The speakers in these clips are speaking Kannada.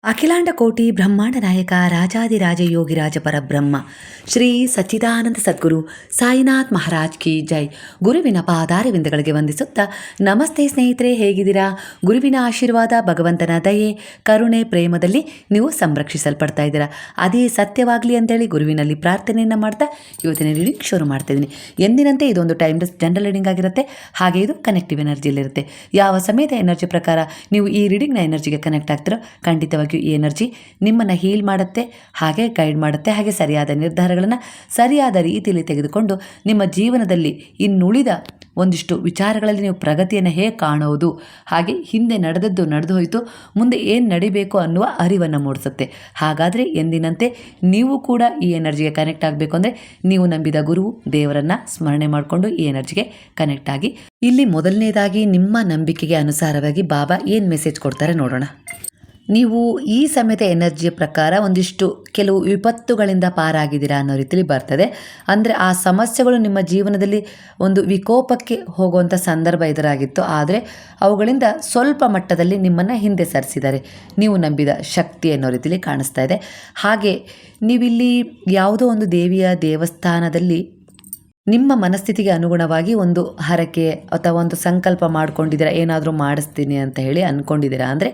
ಅಖಿಲಾಂಡ ಕೋಟಿ ಬ್ರಹ್ಮಾಂಡ ನಾಯಕ ರಾಜಾದಿರಾಜ ಯೋಗಿರಾಜ ಪರಬ್ರಹ್ಮ ಶ್ರೀ ಸಚ್ಚಿದಾನಂದ ಸದ್ಗುರು ಸಾಯಿನಾಥ್ ಮಹಾರಾಜ್ ಕಿ ಜೈ. ಗುರುವಿನ ಪಾದಾರವಿಂದಗಳಿಗೆ ವಂದಿಸುತ್ತಾ, ನಮಸ್ತೆ ಸ್ನೇಹಿತರೆ, ಹೇಗಿದ್ದೀರಾ? ಗುರುವಿನ ಆಶೀರ್ವಾದ, ಭಗವಂತನ ದಯೆ, ಕರುಣೆ, ಪ್ರೇಮದಲ್ಲಿ ನೀವು ಸಂರಕ್ಷಿಸಲ್ಪಡ್ತಾ ಇದ್ದೀರಾ. ಅದೇ ಸತ್ಯವಾಗಲಿ ಅಂತೇಳಿ ಗುರುವಿನಲ್ಲಿ ಪ್ರಾರ್ಥನೆಯನ್ನು ಮಾಡ್ತಾ ಇವತ್ತಿನ ರೀಡಿಂಗ್ ಶುರು ಮಾಡ್ತಾಯಿದ್ದೀನಿ. ಎಂದಿನಂತೆ ಇದೊಂದು ಟೈಮ್ಲೆಸ್ ಜನರಲ್ ರೀಡಿಂಗ್ ಆಗಿರುತ್ತೆ. ಹಾಗೆ ಇದು ಕನೆಕ್ಟಿವ್ ಎನರ್ಜಿಯಲ್ಲಿರುತ್ತೆ. ಯಾವ ಸಮಯದ ಎನರ್ಜಿ ಪ್ರಕಾರ ನೀವು ಈ ರೀಡಿಂಗ್ನ ಎನರ್ಜಿಗೆ ಕನೆಕ್ಟ್ ಆಗ್ತಿರೋ, ಖಂಡಿತವಾಗಿ ಈ ಎನರ್ಜಿ ನಿಮ್ಮನ್ನು ಹೀಲ್ ಮಾಡುತ್ತೆ, ಹಾಗೆ ಗೈಡ್ ಮಾಡುತ್ತೆ. ಹಾಗೆ ಸರಿಯಾದ ನಿರ್ಧಾರಗಳನ್ನು ಸರಿಯಾದ ರೀತಿಯಲ್ಲಿ ತೆಗೆದುಕೊಂಡು ನಿಮ್ಮ ಜೀವನದಲ್ಲಿ ಇನ್ನುಳಿದ ಒಂದಿಷ್ಟು ವಿಚಾರಗಳಲ್ಲಿ ನೀವು ಪ್ರಗತಿಯನ್ನು ಹೇಗೆ ಕಾಣುವುದು, ಹಾಗೆ ಹಿಂದೆ ನಡೆದು ಹೋಯಿತು, ಮುಂದೆ ಏನು ನಡಿಬೇಕು ಅನ್ನುವ ಅರಿವನ್ನು ಮೂಡಿಸುತ್ತೆ. ಹಾಗಾದರೆ ಎಂದಿನಂತೆ ನೀವು ಕೂಡ ಈ ಎನರ್ಜಿಗೆ ಕನೆಕ್ಟ್ ಆಗಬೇಕು ಅಂದರೆ ನೀವು ನಂಬಿದ ಗುರು ದೇವರನ್ನು ಸ್ಮರಣೆ ಮಾಡಿಕೊಂಡು ಈ ಎನರ್ಜಿಗೆ ಕನೆಕ್ಟ್ ಆಗಿ. ಇಲ್ಲಿ ಮೊದಲನೇದಾಗಿ ನಿಮ್ಮ ನಂಬಿಕೆಗೆ ಅನುಸಾರವಾಗಿ ಬಾಬಾ ಏನು ಮೆಸೇಜ್ ಕೊಡ್ತಾರೆ ನೋಡೋಣ. ನೀವು ಈ ಸಮಯದ ಎನರ್ಜಿಯ ಪ್ರಕಾರ ಒಂದಿಷ್ಟು ಕೆಲವು ವಿಪತ್ತುಗಳಿಂದ ಪಾರಾಗಿದ್ದೀರಾ ಅನ್ನೋ ರೀತಿಯಲ್ಲಿ ಬರ್ತದೆ. ಅಂದರೆ ಆ ಸಮಸ್ಯೆಗಳು ನಿಮ್ಮ ಜೀವನದಲ್ಲಿ ಒಂದು ವಿಕೋಪಕ್ಕೆ ಹೋಗುವಂಥ ಸಂದರ್ಭ ಎದುರಾಗಿತ್ತು, ಆದರೆ ಅವುಗಳಿಂದ ಸ್ವಲ್ಪ ಮಟ್ಟದಲ್ಲಿ ನಿಮ್ಮನ್ನು ಹಿಂದೆ ಸರಿಸಿದ್ದಾರೆ. ನೀವು ನಂಬಿದ ಶಕ್ತಿ ಅನ್ನೋ ರೀತಿಯಲ್ಲಿ ಕಾಣಿಸ್ತಾ ಇದೆ. ಹಾಗೆ ನೀವಿಲ್ಲಿ ಯಾವುದೋ ಒಂದು ದೇವಿಯ ದೇವಸ್ಥಾನದಲ್ಲಿ ನಿಮ್ಮ ಮನಸ್ಥಿತಿಗೆ ಅನುಗುಣವಾಗಿ ಒಂದು ಹರಕೆ ಅಥವಾ ಒಂದು ಸಂಕಲ್ಪ ಮಾಡ್ಕೊಂಡಿದ್ದೀರಾ, ಏನಾದರೂ ಮಾಡಿಸ್ತೀನಿ ಅಂತ ಹೇಳಿ ಅಂದ್ಕೊಂಡಿದ್ದೀರಾ. ಅಂದರೆ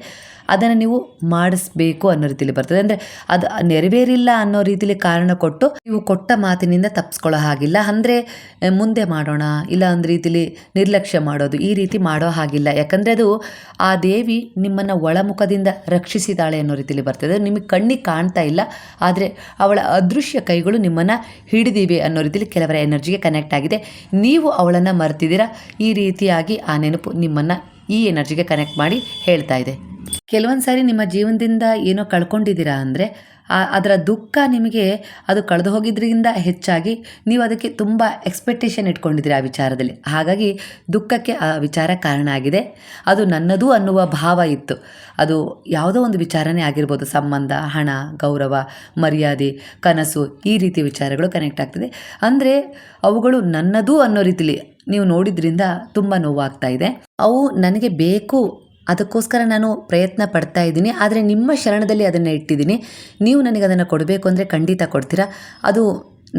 ಅದನ್ನು ನೀವು ಮಾಡಿಸ್ಬೇಕು ಅನ್ನೋ ರೀತಿಯಲ್ಲಿ ಬರ್ತದೆ. ಅಂದರೆ ಅದು ನೆರವೇರಿಲ್ಲ ಅನ್ನೋ ರೀತಿಯಲ್ಲಿ ಕಾರಣ ಕೊಟ್ಟು ನೀವು ಕೊಟ್ಟ ಮಾತಿನಿಂದ ತಪ್ಪಿಸ್ಕೊಳ್ಳೋ ಹಾಗಿಲ್ಲ. ಅಂದರೆ ಮುಂದೆ ಮಾಡೋಣ, ಇಲ್ಲ ಒಂದು ರೀತಿಯಲ್ಲಿ ನಿರ್ಲಕ್ಷ್ಯ ಮಾಡೋದು, ಈ ರೀತಿ ಮಾಡೋ ಹಾಗಿಲ್ಲ. ಯಾಕಂದರೆ ಅದು ಆ ದೇವಿ ನಿಮ್ಮನ್ನು ಒಳಮುಖದಿಂದ ರಕ್ಷಿಸಿದಾಳೆ ಅನ್ನೋ ರೀತಿಯಲ್ಲಿ ಬರ್ತದೆ. ನಿಮಗೆ ಕಣ್ಣಿಗೆ ಕಾಣ್ತಾ ಇಲ್ಲ, ಆದರೆ ಅವಳ ಅದೃಶ್ಯ ಕೈಗಳು ನಿಮ್ಮನ್ನು ಹಿಡಿದಿವೆ ಅನ್ನೋ ರೀತಿಯಲ್ಲಿ ಕೆಲವರ ಎನರ್ಜಿಗೆ ಕನೆಕ್ಟ್ ಆಗಿದೆ. ನೀವು ಅವಳನ್ನು ಮರ್ತಿದ್ದೀರಾ. ಈ ರೀತಿಯಾಗಿ ಆ ನೆನಪು ನಿಮ್ಮನ್ನು ಈ ಎನರ್ಜಿಗೆ ಕನೆಕ್ಟ್ ಮಾಡಿ ಹೇಳ್ತಾ ಇದೆ. ಕೆಲವೊಂದು ಸಾರಿ ನಿಮ್ಮ ಜೀವನದಿಂದ ಏನೋ ಕಳ್ಕೊಂಡಿದ್ದೀರಾ ಅಂದರೆ ಅದರ ದುಃಖ ನಿಮಗೆ ಅದು ಕಳೆದು ಹೋಗಿದ್ರಿಂದ ಹೆಚ್ಚಾಗಿ ನೀವು ಅದಕ್ಕೆ ತುಂಬ ಎಕ್ಸ್ಪೆಕ್ಟೇಷನ್ ಇಟ್ಕೊಂಡಿದ್ದೀರಿ ಆ ವಿಚಾರದಲ್ಲಿ. ಹಾಗಾಗಿ ದುಃಖಕ್ಕೆ ಆ ವಿಚಾರ ಕಾರಣ ಆಗಿದೆ. ಅದು ನನ್ನದು ಅನ್ನುವ ಭಾವ ಇತ್ತು. ಅದು ಯಾವುದೋ ಒಂದು ವಿಚಾರನೇ ಆಗಿರ್ಬೋದು, ಸಂಬಂಧ, ಹಣ, ಗೌರವ, ಮರ್ಯಾದೆ, ಕನಸು, ಈ ರೀತಿ ವಿಚಾರಗಳು ಕನೆಕ್ಟ್ ಆಗ್ತದೆ. ಅಂದರೆ ಅವುಗಳು ನನ್ನದು ಅನ್ನೋ ರೀತಿಲಿ ನೀವು ನೋಡಿದ್ರಿಂದ ತುಂಬ ನೋವಾಗ್ತಾ ಇದೆ. ಅವು ನನಗೆ ಬೇಕು, ಅದಕ್ಕೋಸ್ಕರ ನಾನು ಪ್ರಯತ್ನ ಪಡ್ತಾ ಇದ್ದೀನಿ, ಆದರೆ ನಿಮ್ಮ ಶರಣದಲ್ಲಿ ಅದನ್ನು ಇಟ್ಟಿದ್ದೀನಿ. ನೀವು ನನಗೆ ಅದನ್ನು ಕೊಡಬೇಕು ಅಂದರೆ ಖಂಡಿತ ಕೊಡ್ತೀರಾ. ಅದು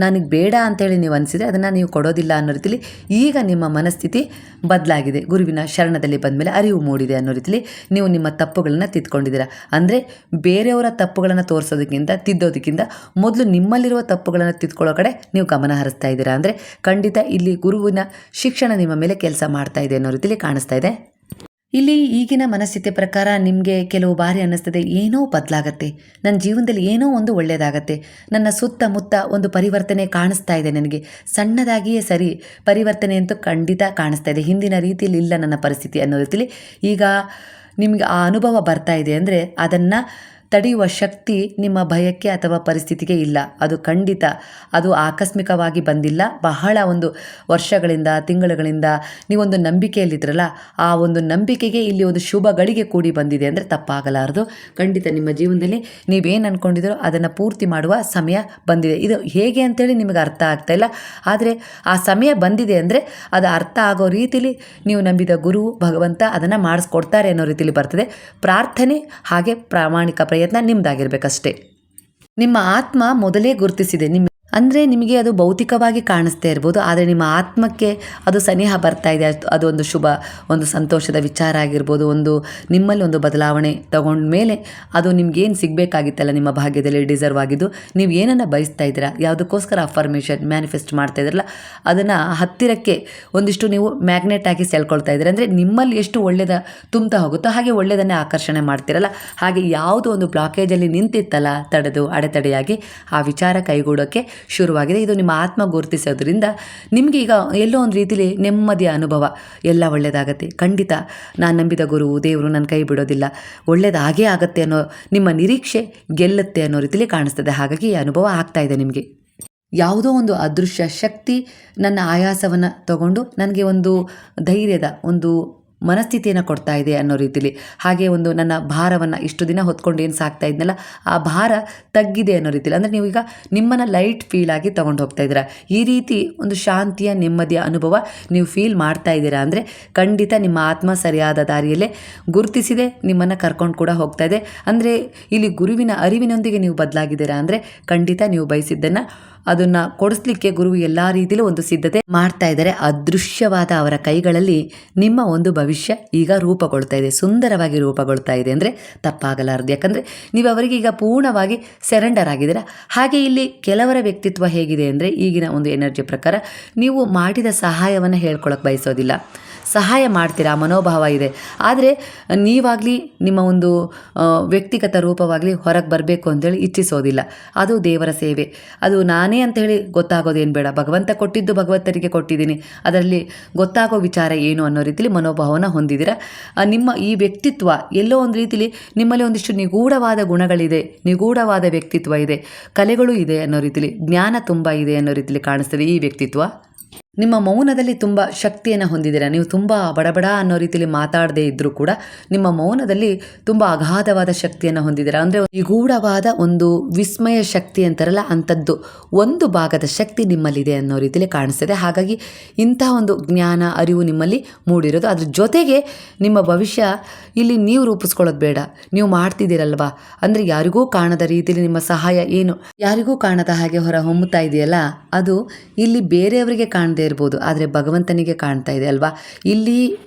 ನನಗೆ ಬೇಡ ಅಂತೇಳಿ ನೀವು ಅನಿಸಿದರೆ ಅದನ್ನು ನೀವು ಕೊಡೋದಿಲ್ಲ ಅನ್ನೋ ರೀತಿಲಿ ಈಗ ನಿಮ್ಮ ಮನಸ್ಥಿತಿ ಬದಲಾಗಿದೆ. ಗುರುವಿನ ಶರಣದಲ್ಲಿ ಬಂದಮೇಲೆ ಅರಿವು ಮೂಡಿದೆ ಅನ್ನೋ ರೀತಿಲಿ ನೀವು ನಿಮ್ಮ ತಪ್ಪುಗಳನ್ನು ತಿದ್ಕೊಂಡಿದ್ದೀರಾ. ಅಂದರೆ ಬೇರೆಯವರ ತಪ್ಪುಗಳನ್ನು ತೋರಿಸೋದಕ್ಕಿಂತ ತಿದ್ದೋದಕ್ಕಿಂತ ಮೊದಲು ನಿಮ್ಮಲ್ಲಿರುವ ತಪ್ಪುಗಳನ್ನು ತಿದ್ಕೊಳ್ಳೋ ಕಡೆ ನೀವು ಗಮನ ಹರಿಸ್ತಾ ಇದ್ದೀರಾ. ಅಂದರೆ ಖಂಡಿತ ಇಲ್ಲಿ ಗುರುವಿನ ಶಿಕ್ಷಣ ನಿಮ್ಮ ಮೇಲೆ ಕೆಲಸ ಮಾಡ್ತಾ ಇದೆ ಅನ್ನೋ ರೀತಿಲಿ ಕಾಣಿಸ್ತಾ ಇದೆ. ಇಲ್ಲಿ ಈಗಿನ ಮನಸ್ಥಿತಿ ಪ್ರಕಾರ ನಿಮಗೆ ಕೆಲವು ಬಾರಿ ಅನ್ನಿಸ್ತದೆ, ಏನೋ ಬದಲಾಗತ್ತೆ, ನನ್ನ ಜೀವನದಲ್ಲಿ ಏನೋ ಒಂದು ಒಳ್ಳೆಯದಾಗತ್ತೆ, ನನ್ನ ಸುತ್ತಮುತ್ತ ಒಂದು ಪರಿವರ್ತನೆ ಕಾಣಿಸ್ತಾ ಇದೆ, ನನಗೆ ಸಣ್ಣದಾಗಿಯೇ ಸರಿ ಪರಿವರ್ತನೆ ಅಂತೂ ಖಂಡಿತ ಕಾಣಿಸ್ತಾ ಇದೆ, ಹಿಂದಿನ ರೀತಿಯಲ್ಲಿ ಇಲ್ಲ ನನ್ನ ಪರಿಸ್ಥಿತಿ ಅನ್ನೋ ರೀತಿಯಲ್ಲಿ ಈಗ ನಿಮಗೆ ಆ ಅನುಭವ ಬರ್ತಾ ಇದೆ. ಅಂದರೆ ಅದನ್ನು ತಡೆಯುವ ಶಕ್ತಿ ನಿಮ್ಮ ಭಯಕ್ಕೆ ಅಥವಾ ಪರಿಸ್ಥಿತಿಗೆ ಇಲ್ಲ. ಅದು ಖಂಡಿತ ಅದು ಆಕಸ್ಮಿಕವಾಗಿ ಬಂದಿಲ್ಲ. ಬಹಳ ಒಂದು ವರ್ಷಗಳಿಂದ, ತಿಂಗಳುಗಳಿಂದ ನೀವೊಂದು ನಂಬಿಕೆಯಲ್ಲಿದ್ರಲ್ಲ, ಆ ಒಂದು ನಂಬಿಕೆಗೆ ಇಲ್ಲಿ ಒಂದು ಶುಭ ಗಳಿಗೆ ಕೂಡಿ ಬಂದಿದೆ ಅಂದರೆ ತಪ್ಪಾಗಲಾರದು. ಖಂಡಿತ ನಿಮ್ಮ ಜೀವನದಲ್ಲಿ ನೀವೇನು ಅಂದ್ಕೊಂಡಿದ್ದೀರೋ ಅದನ್ನು ಪೂರ್ತಿ ಮಾಡುವ ಸಮಯ ಬಂದಿದೆ. ಇದು ಹೇಗೆ ಅಂತೇಳಿ ನಿಮಗೆ ಅರ್ಥ ಆಗ್ತಾ ಇಲ್ಲ, ಆದರೆ ಆ ಸಮಯ ಬಂದಿದೆ ಅಂದರೆ ಅದು ಅರ್ಥ ಆಗೋ ರೀತಿಯಲ್ಲಿ ನೀವು ನಂಬಿದ ಗುರು ಭಗವಂತ ಅದನ್ನು ಮಾಡಿಸ್ಕೊಡ್ತಾರೆ ಅನ್ನೋ ರೀತಿಯಲ್ಲಿ ಬರ್ತದೆ. ಪ್ರಾರ್ಥನೆ ಹಾಗೆ ಪ್ರಾಮಾಣಿಕ ಪ್ರಯತ್ನ ನಿಮ್ದಾಗಿರ್ಬೇಕಷ್ಟೇ. ನಿಮ್ಮ ಆತ್ಮ ಮೊದಲೇ ಗುರುತಿಸಿದೆ. ಅಂದರೆ ನಿಮಗೆ ಅದು ಭೌತಿಕವಾಗಿ ಕಾಣಿಸ್ತಾ ಇರ್ಬೋದು, ಆದರೆ ನಿಮ್ಮ ಆತ್ಮಕ್ಕೆ ಅದು ಸನಿಹ ಬರ್ತಾ ಇದೆ. ಅದು ಒಂದು ಶುಭ, ಒಂದು ಸಂತೋಷದ ವಿಚಾರ ಆಗಿರ್ಬೋದು. ಒಂದು ನಿಮ್ಮಲ್ಲಿ ಒಂದು ಬದಲಾವಣೆ ತಗೊಂಡ ಮೇಲೆ ಅದು ನಿಮ್ಗೇನು ಸಿಗಬೇಕಾಗಿತ್ತಲ್ಲ, ನಿಮ್ಮ ಭಾಗ್ಯದಲ್ಲಿ ಡಿಸರ್ವ್ ಆಗಿದ್ದು, ನೀವು ಏನನ್ನು ಬಯಸ್ತಾ ಇದ್ದೀರಾ, ಯಾವುದಕ್ಕೋಸ್ಕರ ಅಫರ್ಮೇಷನ್ ಮ್ಯಾನಿಫೆಸ್ಟ್ ಮಾಡ್ತಾ ಇದ್ದೀರಲ್ಲ, ಅದನ್ನು ಹತ್ತಿರಕ್ಕೆ ಒಂದಿಷ್ಟು ನೀವು ಮ್ಯಾಗ್ನೆಟ್ ಆಗಿ ಸೆಳ್ಕೊಳ್ತಾ ಇದ್ದೀರ. ಅಂದರೆ ನಿಮ್ಮಲ್ಲಿ ಎಷ್ಟು ಒಳ್ಳೆಯದ ತುಂಬ್ತಾ ಹೋಗುತ್ತೋ ಹಾಗೆ ಒಳ್ಳೆಯದನ್ನೇ ಆಕರ್ಷಣೆ ಮಾಡ್ತಿರಲ್ಲ. ಹಾಗೆ ಯಾವುದೋ ಒಂದು ಬ್ಲಾಕೇಜಲ್ಲಿ ನಿಂತಿತ್ತಲ್ಲ, ತಡೆದು ಅಡೆತಡೆಯಾಗಿ ಆ ವಿಚಾರ ಕೈಗೂಡೋಕ್ಕೆ ಶುರುವಾಗಿದೆ. ಇದು ನಿಮ್ಮ ಆತ್ಮ ಗುರುತಿಸೋದ್ರಿಂದ ನಿಮಗೆ ಈಗ ಎಲ್ಲೋ ಒಂದು ರೀತಿಲಿ ನೆಮ್ಮದಿಯ ಅನುಭವ, ಎಲ್ಲ ಒಳ್ಳೆಯದಾಗತ್ತೆ, ಖಂಡಿತ ನಾನು ನಂಬಿದ ಗುರು ದೇವರು ನನ್ನ ಕೈ ಬಿಡೋದಿಲ್ಲ, ಒಳ್ಳೆಯದಾಗೇ ಆಗುತ್ತೆ ಅನ್ನೋ ನಿಮ್ಮ ನಿರೀಕ್ಷೆ ಗೆಲ್ಲುತ್ತೆ ಅನ್ನೋ ರೀತಿಲಿ ಕಾಣಿಸ್ತದೆ. ಹಾಗಾಗಿ ಈ ಅನುಭವ ಆಗ್ತಾ ಇದೆ ನಿಮಗೆ. ಯಾವುದೋ ಒಂದು ಅದೃಶ್ಯ ಶಕ್ತಿ ನನ್ನ ಆಯಾಸವನ್ನು ತಗೊಂಡು ನನಗೆ ಒಂದು ಧೈರ್ಯದ, ಒಂದು ಮನಸ್ಥಿತಿಯನ್ನು ಕೊಡ್ತಾ ಇದೆ ಅನ್ನೋ ರೀತಿಲಿ. ಹಾಗೆ ಒಂದು ನನ್ನ ಭಾರವನ್ನು ಇಷ್ಟು ದಿನ ಹೊತ್ಕೊಂಡು ಏನು ಸಾಕ್ತಾ ಇದ್ನಲ್ಲ ಆ ಭಾರ ತಗ್ಗಿದೆ ಅನ್ನೋ ರೀತಿಲಿ. ಅಂದರೆ ನೀವೀಗ ನಿಮ್ಮನ್ನು ಲೈಟ್ ಫೀಲ್ ಆಗಿ ತೊಗೊಂಡು ಹೋಗ್ತಾ ಇದ್ದೀರಾ. ಈ ರೀತಿ ಒಂದು ಶಾಂತಿಯ ನೆಮ್ಮದಿಯ ಅನುಭವ ನೀವು ಫೀಲ್ ಮಾಡ್ತಾ ಇದ್ದೀರಾ ಅಂದರೆ ಖಂಡಿತ ನಿಮ್ಮ ಆತ್ಮ ಸರಿಯಾದ ದಾರಿಯಲ್ಲೇ ಗುರುತಿಸಿದೆ, ನಿಮ್ಮನ್ನು ಕರ್ಕೊಂಡು ಕೂಡ ಹೋಗ್ತಾ ಇದೆ. ಅಂದರೆ ಇಲ್ಲಿ ಗುರುವಿನ ಅರಿವಿನೊಂದಿಗೆ ನೀವು ಬದಲಾಗಿದ್ದೀರಾ ಅಂದರೆ ಖಂಡಿತ ನೀವು ಬಯಸಿದ್ದನ್ನು ಅದನ್ನು ಕೊಡಿಸ್ಲಿಕ್ಕೆ ಗುರು ಎಲ್ಲ ರೀತಿಯಲ್ಲೂ ಒಂದು ಸಿದ್ಧತೆ ಮಾಡ್ತಾ ಇದ್ದಾರೆ. ಅದೃಶ್ಯವಾದ ಅವರ ಕೈಗಳಲ್ಲಿ ನಿಮ್ಮ ಒಂದು ಭವಿಷ್ಯ ಈಗ ರೂಪುಗೊಳ್ತಾ ಇದೆ, ಸುಂದರವಾಗಿ ರೂಪುಗೊಳ್ತಾ ಇದೆ ಅಂದರೆ ತಪ್ಪಾಗಲಾರದು. ಯಾಕಂದರೆ ನೀವು ಅವರಿಗೆ ಈಗ ಪೂರ್ಣವಾಗಿ ಸೆರೆಂಡರ್ ಆಗಿದ್ದೀರಾ. ಹಾಗೆ ಇಲ್ಲಿ ಕೆಲವರ ವ್ಯಕ್ತಿತ್ವ ಹೇಗಿದೆ ಅಂದರೆ ಈಗಿನ ಒಂದು ಎನರ್ಜಿ ಪ್ರಕಾರ ನೀವು ಮಾಡಿದ ಸಹಾಯವನ್ನು ಹೇಳ್ಕೊಳಕ್ಕೆ ಬಯಸೋದಿಲ್ಲ, ಸಹಾಯ ಮಾಡ್ತೀರಾ ಮನೋಭಾವ ಇದೆ. ಆದರೆ ನೀವಾಗಲಿ ನಿಮ್ಮ ಒಂದು ವ್ಯಕ್ತಿಗತ ರೂಪವಾಗಲಿ ಹೊರಗೆ ಬರಬೇಕು ಅಂತೇಳಿ ಇಚ್ಛಿಸೋದಿಲ್ಲ. ಅದು ದೇವರ ಸೇವೆ, ಅದು ನಾನೇ ಅಂಥೇಳಿ ಗೊತ್ತಾಗೋದೇನು ಬೇಡ. ಭಗವಂತ ಕೊಟ್ಟಿದ್ದು ಭಗವಂತರಿಗೆ ಕೊಟ್ಟಿದ್ದೀನಿ, ಅದರಲ್ಲಿ ಗೊತ್ತಾಗೋ ವಿಚಾರ ಏನು ಅನ್ನೋ ರೀತಿಲಿ ಮನೋಭಾವನ ಹೊಂದಿದ್ದೀರಾ. ನಿಮ್ಮ ಈ ವ್ಯಕ್ತಿತ್ವ ಎಲ್ಲೋ ಒಂದು ರೀತಿಲಿ ನಿಮ್ಮಲ್ಲಿ ಒಂದಿಷ್ಟು ನಿಗೂಢವಾದ ಗುಣಗಳಿದೆ, ನಿಗೂಢವಾದ ವ್ಯಕ್ತಿತ್ವ ಇದೆ, ಕಲೆಗಳು ಇದೆ ಅನ್ನೋ ರೀತಿಲಿ, ಜ್ಞಾನ ತುಂಬ ಇದೆ ಅನ್ನೋ ರೀತಿಲಿ ಕಾಣಿಸ್ತದೆ ಈ ವ್ಯಕ್ತಿತ್ವ. ನಿಮ್ಮ ಮೌನದಲ್ಲಿ ತುಂಬ ಶಕ್ತಿಯನ್ನು ಹೊಂದಿದ್ದೀರಾ. ನೀವು ತುಂಬ ಬಡಬಡ ಅನ್ನೋ ರೀತಿಯಲ್ಲಿ ಮಾತಾಡದೇ ಇದ್ದರೂ ಕೂಡ ನಿಮ್ಮ ಮೌನದಲ್ಲಿ ತುಂಬ ಅಗಾಧವಾದ ಶಕ್ತಿಯನ್ನು ಹೊಂದಿದ್ದೀರಾ. ಅಂದರೆ ನಿಗೂಢವಾದ ಒಂದು ವಿಸ್ಮಯ ಶಕ್ತಿ ಅಂತಾರಲ್ಲ, ಅಂಥದ್ದು ಒಂದು ಭಾಗದ ಶಕ್ತಿ ನಿಮ್ಮಲ್ಲಿದೆ ಅನ್ನೋ ರೀತಿಯಲ್ಲಿ ಕಾಣಿಸ್ತದೆ. ಹಾಗಾಗಿ ಇಂತಹ ಒಂದು ಜ್ಞಾನ ಅರಿವು ನಿಮ್ಮಲ್ಲಿ ಮೂಡಿರೋದು. ಅದ್ರ ಜೊತೆಗೆ ನಿಮ್ಮ ಭವಿಷ್ಯ ಇಲ್ಲಿ ನೀವು ರೂಪಿಸ್ಕೊಳ್ಳೋದು ಬೇಡ, ನೀವು ಮಾಡ್ತಿದ್ದೀರಲ್ವಾ. ಅಂದರೆ ಯಾರಿಗೂ ಕಾಣದ ರೀತಿಯಲ್ಲಿ ನಿಮ್ಮ ಸಹಾಯ ಏನು ಯಾರಿಗೂ ಕಾಣದ ಹಾಗೆ ಹೊರ ಹೊಮ್ಮುತ್ತಾ ಇದೆಯಲ್ಲ, ಅದು ಇಲ್ಲಿ ಬೇರೆಯವರಿಗೆ ಕಾಣದೇ ಇರ್ಬೋದು, ಆದರೆ ಭಗವಂತನಿಗೆ ಕಾಣ್ತಾ ಇದೆ ಅಲ್ವಾ. ಇಲ್ಲಿ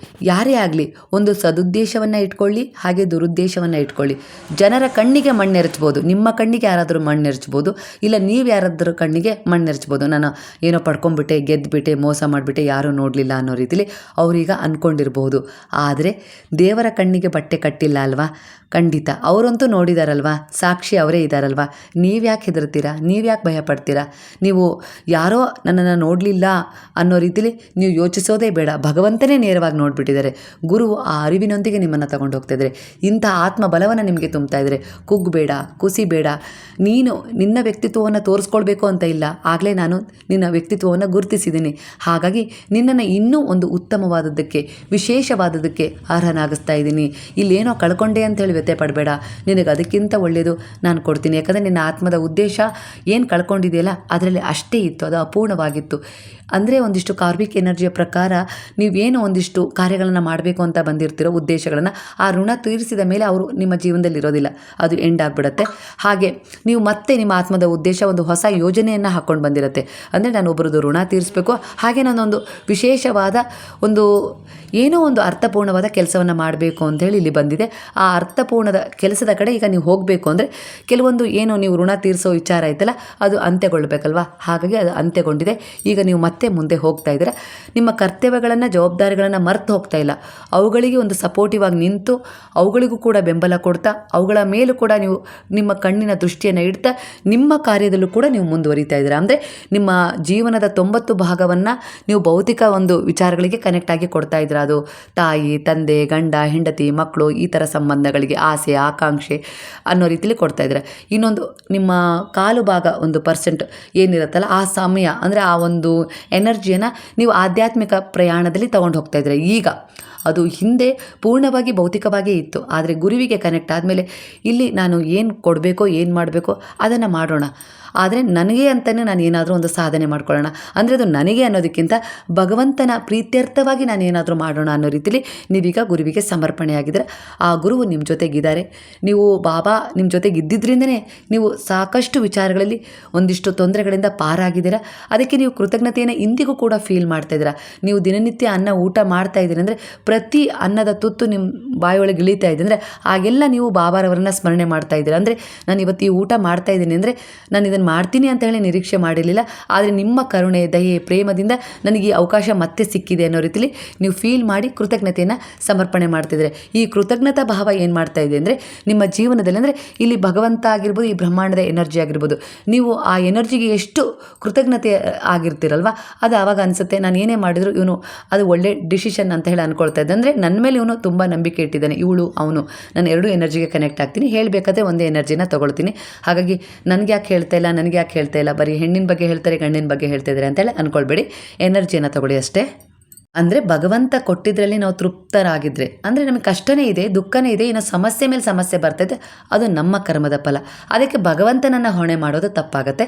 ಯಾರೇ ಆಗಲಿ ಒಂದು ಸದುದ್ದೇಶವನ್ನು ಇಟ್ಕೊಳ್ಳಿ, ಹಾಗೆ ದುರುದ್ದೇಶವನ್ನು ಇಟ್ಕೊಳ್ಳಿ. ಜನರ ಕಣ್ಣಿಗೆ ಮಣ್ಣೆರಚ್ಬೋದು, ನಿಮ್ಮ ಕಣ್ಣಿಗೆ ಯಾರಾದರೂ ಮಣ್ಣೆರಚ್ಬೋದು, ಇಲ್ಲ ನೀವು ಯಾರಾದರೂ ಕಣ್ಣಿಗೆ ಮಣ್ಣೆರಚ್ಬೋದು. ನಾನು ಏನೋ ಪಡ್ಕೊಂಡ್ಬಿಟ್ಟೆ, ಗೆದ್ದುಬಿಟ್ಟೆ, ಮೋಸ ಮಾಡಿಬಿಟ್ಟೆ, ಯಾರೂ ನೋಡಲಿಲ್ಲ ಅನ್ನೋ ರೀತಿಲಿ ಅವರೀಗ ಅಂದ್ಕೊಂಡಿರ್ಬೋದು. ಆದರೆ ದೇವರ ಕಣ್ಣಿಗೆ ಬಟ್ಟೆ ಕಟ್ಟಿಲ್ಲ ಅಲ್ವಾ. ಖಂಡಿತ ಅವರಂತೂ ನೋಡಿದಾರಲ್ವಾ, ಸಾಕ್ಷಿ ಅವರೇ ಇದ್ದಾರಲ್ವಾ. ನೀವ್ಯಾಕೆ ಹೆದರ್ತೀರಾ, ನೀವ್ಯಾಕೆ ಭಯಪಡ್ತೀರಾ. ನೀವು ಯಾರೋ ನನ್ನನ್ನು ನೋಡಲಿಲ್ಲ ಅನ್ನೋ ರೀತಿಲಿ ನೀವು ಯೋಚಿಸೋದೇ ಬೇಡ. ಭಗವಂತನೇ ನೇರವಾಗಿ ನೋಡಿಬಿಟ್ಟಿದ್ದಾರೆ. ಗುರು ಆ ಅರಿವಿನೊಂದಿಗೆ ನಿಮ್ಮನ್ನು ತಗೊಂಡು ಹೋಗ್ತಾಯಿದ್ದಾರೆ. ಇಂಥ ಆತ್ಮಬಲವನ್ನು ನಿಮಗೆ ತುಂಬ್ತಾ ಇದ್ದಾರೆ. ಕುಗ್ಬೇಡ, ಕುಸಿಬೇಡ. ನೀನು ನಿನ್ನ ವ್ಯಕ್ತಿತ್ವವನ್ನು ತೋರಿಸ್ಕೊಳ್ಬೇಕು ಅಂತ ಇಲ್ಲ, ಆಗಲೇ ನಾನು ನಿನ್ನ ವ್ಯಕ್ತಿತ್ವವನ್ನು ಗುರುತಿಸಿದ್ದೀನಿ. ಹಾಗಾಗಿ ನಿನ್ನನ್ನು ಇನ್ನೂ ಒಂದು ಉತ್ತಮವಾದದ್ದಕ್ಕೆ, ವಿಶೇಷವಾದದ್ದಕ್ಕೆ ಅರ್ಹನಾಗಿಸ್ತಾ ಇದ್ದೀನಿ. ಇಲ್ಲೇನೋ ಕಳ್ಕೊಂಡೆ ಅಂತೇಳಿ ವ್ಯಥೆ ಪಡಬೇಡ, ನಿನಗೆ ಅದಕ್ಕಿಂತ ಒಳ್ಳೆಯದು ನಾನು ಕೊಡ್ತೀನಿ. ಯಾಕಂದರೆ ನಿನ್ನ ಆತ್ಮದ ಉದ್ದೇಶ ಏನು ಕಳ್ಕೊಂಡಿದೆಯಲ್ಲ ಅದರಲ್ಲಿ ಅಷ್ಟೇ ಇತ್ತು, ಅದು ಅಪೂರ್ಣವಾಗಿತ್ತು. ಅಂದರೆ ಒಂದಿಷ್ಟು ಕಾರ್ಮಿಕ್ ಎನರ್ಜಿಯ ಪ್ರಕಾರ ನೀವೇನು ಒಂದಿಷ್ಟು ಕಾರ್ಯಗಳನ್ನು ಮಾಡಬೇಕು ಅಂತ ಬಂದಿರ್ತಿರೋ ಉದ್ದೇಶಗಳನ್ನು, ಆ ಋಣ ತೀರಿಸಿದ ಮೇಲೆ ಅವರು ನಿಮ್ಮ ಜೀವನದಲ್ಲಿ ಇರೋದಿಲ್ಲ, ಅದು ಎಂಡ್ ಆಗಿಬಿಡುತ್ತೆ. ಹಾಗೆ ನೀವು ಮತ್ತೆ ನಿಮ್ಮ ಆತ್ಮದ ಉದ್ದೇಶ ಒಂದು ಹೊಸ ಯೋಜನೆಯನ್ನು ಹಾಕ್ಕೊಂಡು ಬಂದಿರುತ್ತೆ. ಅಂದರೆ ನಾನು ಒಬ್ಬರದ್ದು ಋಣ ತೀರಿಸಬೇಕು, ಹಾಗೆ ನಾನೊಂದು ವಿಶೇಷವಾದ ಒಂದು ಏನೋ ಒಂದು ಅರ್ಥಪೂರ್ಣವಾದ ಕೆಲಸವನ್ನು ಮಾಡಬೇಕು ಅಂಥೇಳಿ ಇಲ್ಲಿ ಬಂದಿದೆ. ಆ ಅರ್ಥಪೂರ್ಣದ ಕೆಲಸದ ಕಡೆ ಈಗ ನೀವು ಹೋಗಬೇಕು ಅಂದರೆ ಕೆಲವೊಂದು ಏನು ನೀವು ಋಣ ತೀರಿಸೋ ವಿಚಾರ ಐತಲ್ಲ ಅದು ಅಂತ್ಯಗೊಳ್ಳಬೇಕಲ್ವಾ. ಹಾಗಾಗಿ ಅದು ಅಂತ್ಯಗೊಂಡಿದೆ. ಈಗ ನೀವು ಮತ್ತೆ ಮುಂದೆ ಹೋಗ್ತಾ ಇದ್ದೀರಾ. ನಿಮ್ಮ ಕರ್ತವ್ಯಗಳನ್ನು, ಜವಾಬ್ದಾರಿಗಳನ್ನು ಮರೆತು ಹೋಗ್ತಾ ಇಲ್ಲ. ಅವುಗಳಿಗೆ ಒಂದು ಸಪೋರ್ಟಿವ್ ಆಗಿ ನಿಂತು ಅವುಗಳಿಗೂ ಕೂಡ ಬೆಂಬಲ ಕೊಡ್ತಾ, ಅವುಗಳ ಮೇಲೂ ಕೂಡ ನೀವು ನಿಮ್ಮ ಕಣ್ಣಿನ ದೃಷ್ಟಿಯನ್ನು ಇಡ್ತಾ ನಿಮ್ಮ ಕಾರ್ಯದಲ್ಲೂ ಕೂಡ ನೀವು ಮುಂದುವರಿತಾ ಇದ್ದೀರಾ. ಅಂದರೆ ನಿಮ್ಮ ಜೀವನದ 90 ಭಾಗವನ್ನು ನೀವು ಭೌತಿಕ ಒಂದು ವಿಚಾರಗಳಿಗೆ ಕನೆಕ್ಟ್ ಆಗಿ ಕೊಡ್ತಾ ಇದ್ದೀರಾ. ಅದು ತಾಯಿ, ತಂದೆ, ಗಂಡ, ಹೆಂಡತಿ, ಮಕ್ಕಳು, ಈ ಥರ ಸಂಬಂಧಗಳಿಗೆ, ಆಸೆ, ಆಕಾಂಕ್ಷೆ ಅನ್ನೋ ರೀತಿಯಲ್ಲಿ ಕೊಡ್ತಾ ಇದ್ದೀರಾ. ಇನ್ನೊಂದು ನಿಮ್ಮ ಕಾಲು ಭಾಗ 1% ಏನಿರುತ್ತಲ್ಲ ಆ ಸಮಯ, ಅಂದರೆ ಆ ಒಂದು ಎನರ್ಜಿಯನ್ನು ನೀವು ಆಧ್ಯಾತ್ಮಿಕ ಪ್ರಯಾಣದಲ್ಲಿ ತಗೊಂಡು ಹೋಗ್ತಾ ಇದ್ದೀರಾ. ಈಗ ಅದು ಹಿಂದೆ ಪೂರ್ಣವಾಗಿ ಭೌತಿಕವಾಗೇ ಇತ್ತು, ಆದರೆ ಗುರುವಿಗೆ ಕನೆಕ್ಟ್ ಆದಮೇಲೆ ಇಲ್ಲಿ ನಾನು ಏನು ಕೊಡಬೇಕೋ, ಏನು ಮಾಡಬೇಕೋ ಅದನ್ನು ಮಾಡೋಣ. ಆದರೆ ನನಗೆ ಅಂತಲೇ ನಾನು ಏನಾದರೂ ಒಂದು ಸಾಧನೆ ಮಾಡ್ಕೊಳ್ಳೋಣ, ಅಂದರೆ ಅದು ನನಗೆ ಅನ್ನೋದಕ್ಕಿಂತ ಭಗವಂತನ ಪ್ರೀತ್ಯರ್ಥವಾಗಿ ನಾನು ಏನಾದರೂ ಮಾಡೋಣ ಅನ್ನೋ ರೀತಿಲಿ ನೀವೀಗ ಗುರುವಿಗೆ ಸಮರ್ಪಣೆಯಾಗಿದ್ದೀರ. ಆ ಗುರುವು ನಿಮ್ಮ ಜೊತೆಗಿದ್ದಾರೆ. ನೀವು ಬಾಬಾ ನಿಮ್ಮ ಜೊತೆಗೆ ಇದ್ದಿದ್ದರಿಂದನೇ ನೀವು ಸಾಕಷ್ಟು ವಿಚಾರಗಳಲ್ಲಿ ಒಂದಿಷ್ಟು ತೊಂದರೆಗಳಿಂದ ಪಾರಾಗಿದ್ದೀರಾ. ಅದಕ್ಕೆ ನೀವು ಕೃತಜ್ಞತೆಯನ್ನು ಇಂದಿಗೂ ಕೂಡ ಫೀಲ್ ಮಾಡ್ತಾಯಿದ್ದೀರಾ. ನೀವು ದಿನನಿತ್ಯ ಅನ್ನ ಊಟ ಮಾಡ್ತಾ ಇದ್ದೀರಿ ಅಂದರೆ ಪ್ರತಿ ಅನ್ನದ ತುತ್ತು ನಿಮ್ಮ ಬಾಯೊಳಗೆ ಇಳಿತಾ ಇದೆ ಅಂದರೆ ಆಗೆಲ್ಲ ನೀವು ಬಾಬಾರವರನ್ನ ಸ್ಮರಣೆ ಮಾಡ್ತಾ ಇದ್ದೀರಾ. ಅಂದರೆ ನಾನು ಇವತ್ತು ಈ ಊಟ ಮಾಡ್ತಾ ಇದ್ದೀನಿ ಅಂದರೆ ನಾನು ಇದನ್ನು ಮಾಡ್ತೀನಿ ಅಂತ ಹೇಳಿ ನಿರೀಕ್ಷೆ ಮಾಡಿರಲಿಲ್ಲ, ಆದರೆ ನಿಮ್ಮ ಕರುಣೆ, ದಯೆ, ಪ್ರೇಮದಿಂದ ನನಗೆ ಈ ಅವಕಾಶ ಮತ್ತೆ ಸಿಕ್ಕಿದೆ ಅನ್ನೋ ರೀತಿಲಿ ನೀವು ಫೀಲ್ ಮಾಡಿ ಕೃತಜ್ಞತೆಯನ್ನು ಸಮರ್ಪಣೆ ಮಾಡ್ತಿದ್ರೆ. ಈ ಕೃತಜ್ಞತಾ ಭಾವ ಏನು ಮಾಡ್ತಾ ಇದೆ ಅಂದರೆ ನಿಮ್ಮ ಜೀವನದಲ್ಲಿ, ಅಂದರೆ ಇಲ್ಲಿ ಭಗವಂತ ಆಗಿರ್ಬೋದು, ಈ ಬ್ರಹ್ಮಾಂಡದ ಎನರ್ಜಿ ಆಗಿರ್ಬೋದು, ನೀವು ಆ ಎನರ್ಜಿಗೆ ಎಷ್ಟು ಕೃತಜ್ಞತೆ ಆಗಿರ್ತೀರಲ್ವ, ಅದು ಆವಾಗ ಅನಿಸುತ್ತೆ ನಾನು ಏನೇ ಮಾಡಿದ್ರು ಇವನು ಅದು ಒಳ್ಳೆ ಡಿಸಿಷನ್ ಅಂತ ಹೇಳಿ ಅಂದ್ಕೊಳ್ತಾ ಇದ್ದೆ. ಅಂದರೆ ನನ್ನ ಮೇಲೆ ಇವನು ತುಂಬ ನಂಬಿಕೆ ಇಟ್ಟಿದ್ದಾನೆ, ಇವಳು ಅವನು, ನಾನು ಎರಡೂ ಎನರ್ಜಿಗೆ ಕನೆಕ್ಟ್ ಆಗ್ತೀನಿ. ಹೇಳಬೇಕಾದ್ರೆ ಒಂದೇ ಎನರ್ಜಿನ ತೊಗೊಳ್ತೀನಿ. ಹಾಗಾಗಿ ನನಗೆ ಯಾಕೆ ಹೇಳ್ತಾ ಇಲ್ಲ, ನನಗೆ ಯಾಕೆ ಹೇಳ್ತಾ ಇಲ್ಲ, ಬರೀ ಹೆಣ್ಣಿನ ಬಗ್ಗೆ ಹೇಳ್ತಾರೆ, ಗಂಡಿನ ಬಗ್ಗೆ ಹೇಳ್ತಾ ಇದ್ದಾರೆ ಅಂತೇಳಿ ಅಂದ್ಕೊಳ್ಬೇಡಿ. ಎನರ್ಜಿಯನ್ನು ತೊಗೊಳ್ಳಿ ಅಷ್ಟೇ. ಅಂದರೆ ಭಗವಂತ ಕೊಟ್ಟಿದ್ರಲ್ಲಿ ನಾವು ತೃಪ್ತರಾಗಿದ್ದರೆ, ಅಂದರೆ ನಮಗೆ ಕಷ್ಟನೇ ಇದೆ, ದುಃಖನೇ ಇದೆ, ಇನ್ನು ಸಮಸ್ಯೆ ಮೇಲೆ ಸಮಸ್ಯೆ ಬರ್ತೈತೆ, ಅದು ನಮ್ಮ ಕರ್ಮದ ಫಲ. ಅದಕ್ಕೆ ಭಗವಂತನನ್ನು ಹೊಣೆ ಮಾಡೋದು ತಪ್ಪಾಗತ್ತೆ.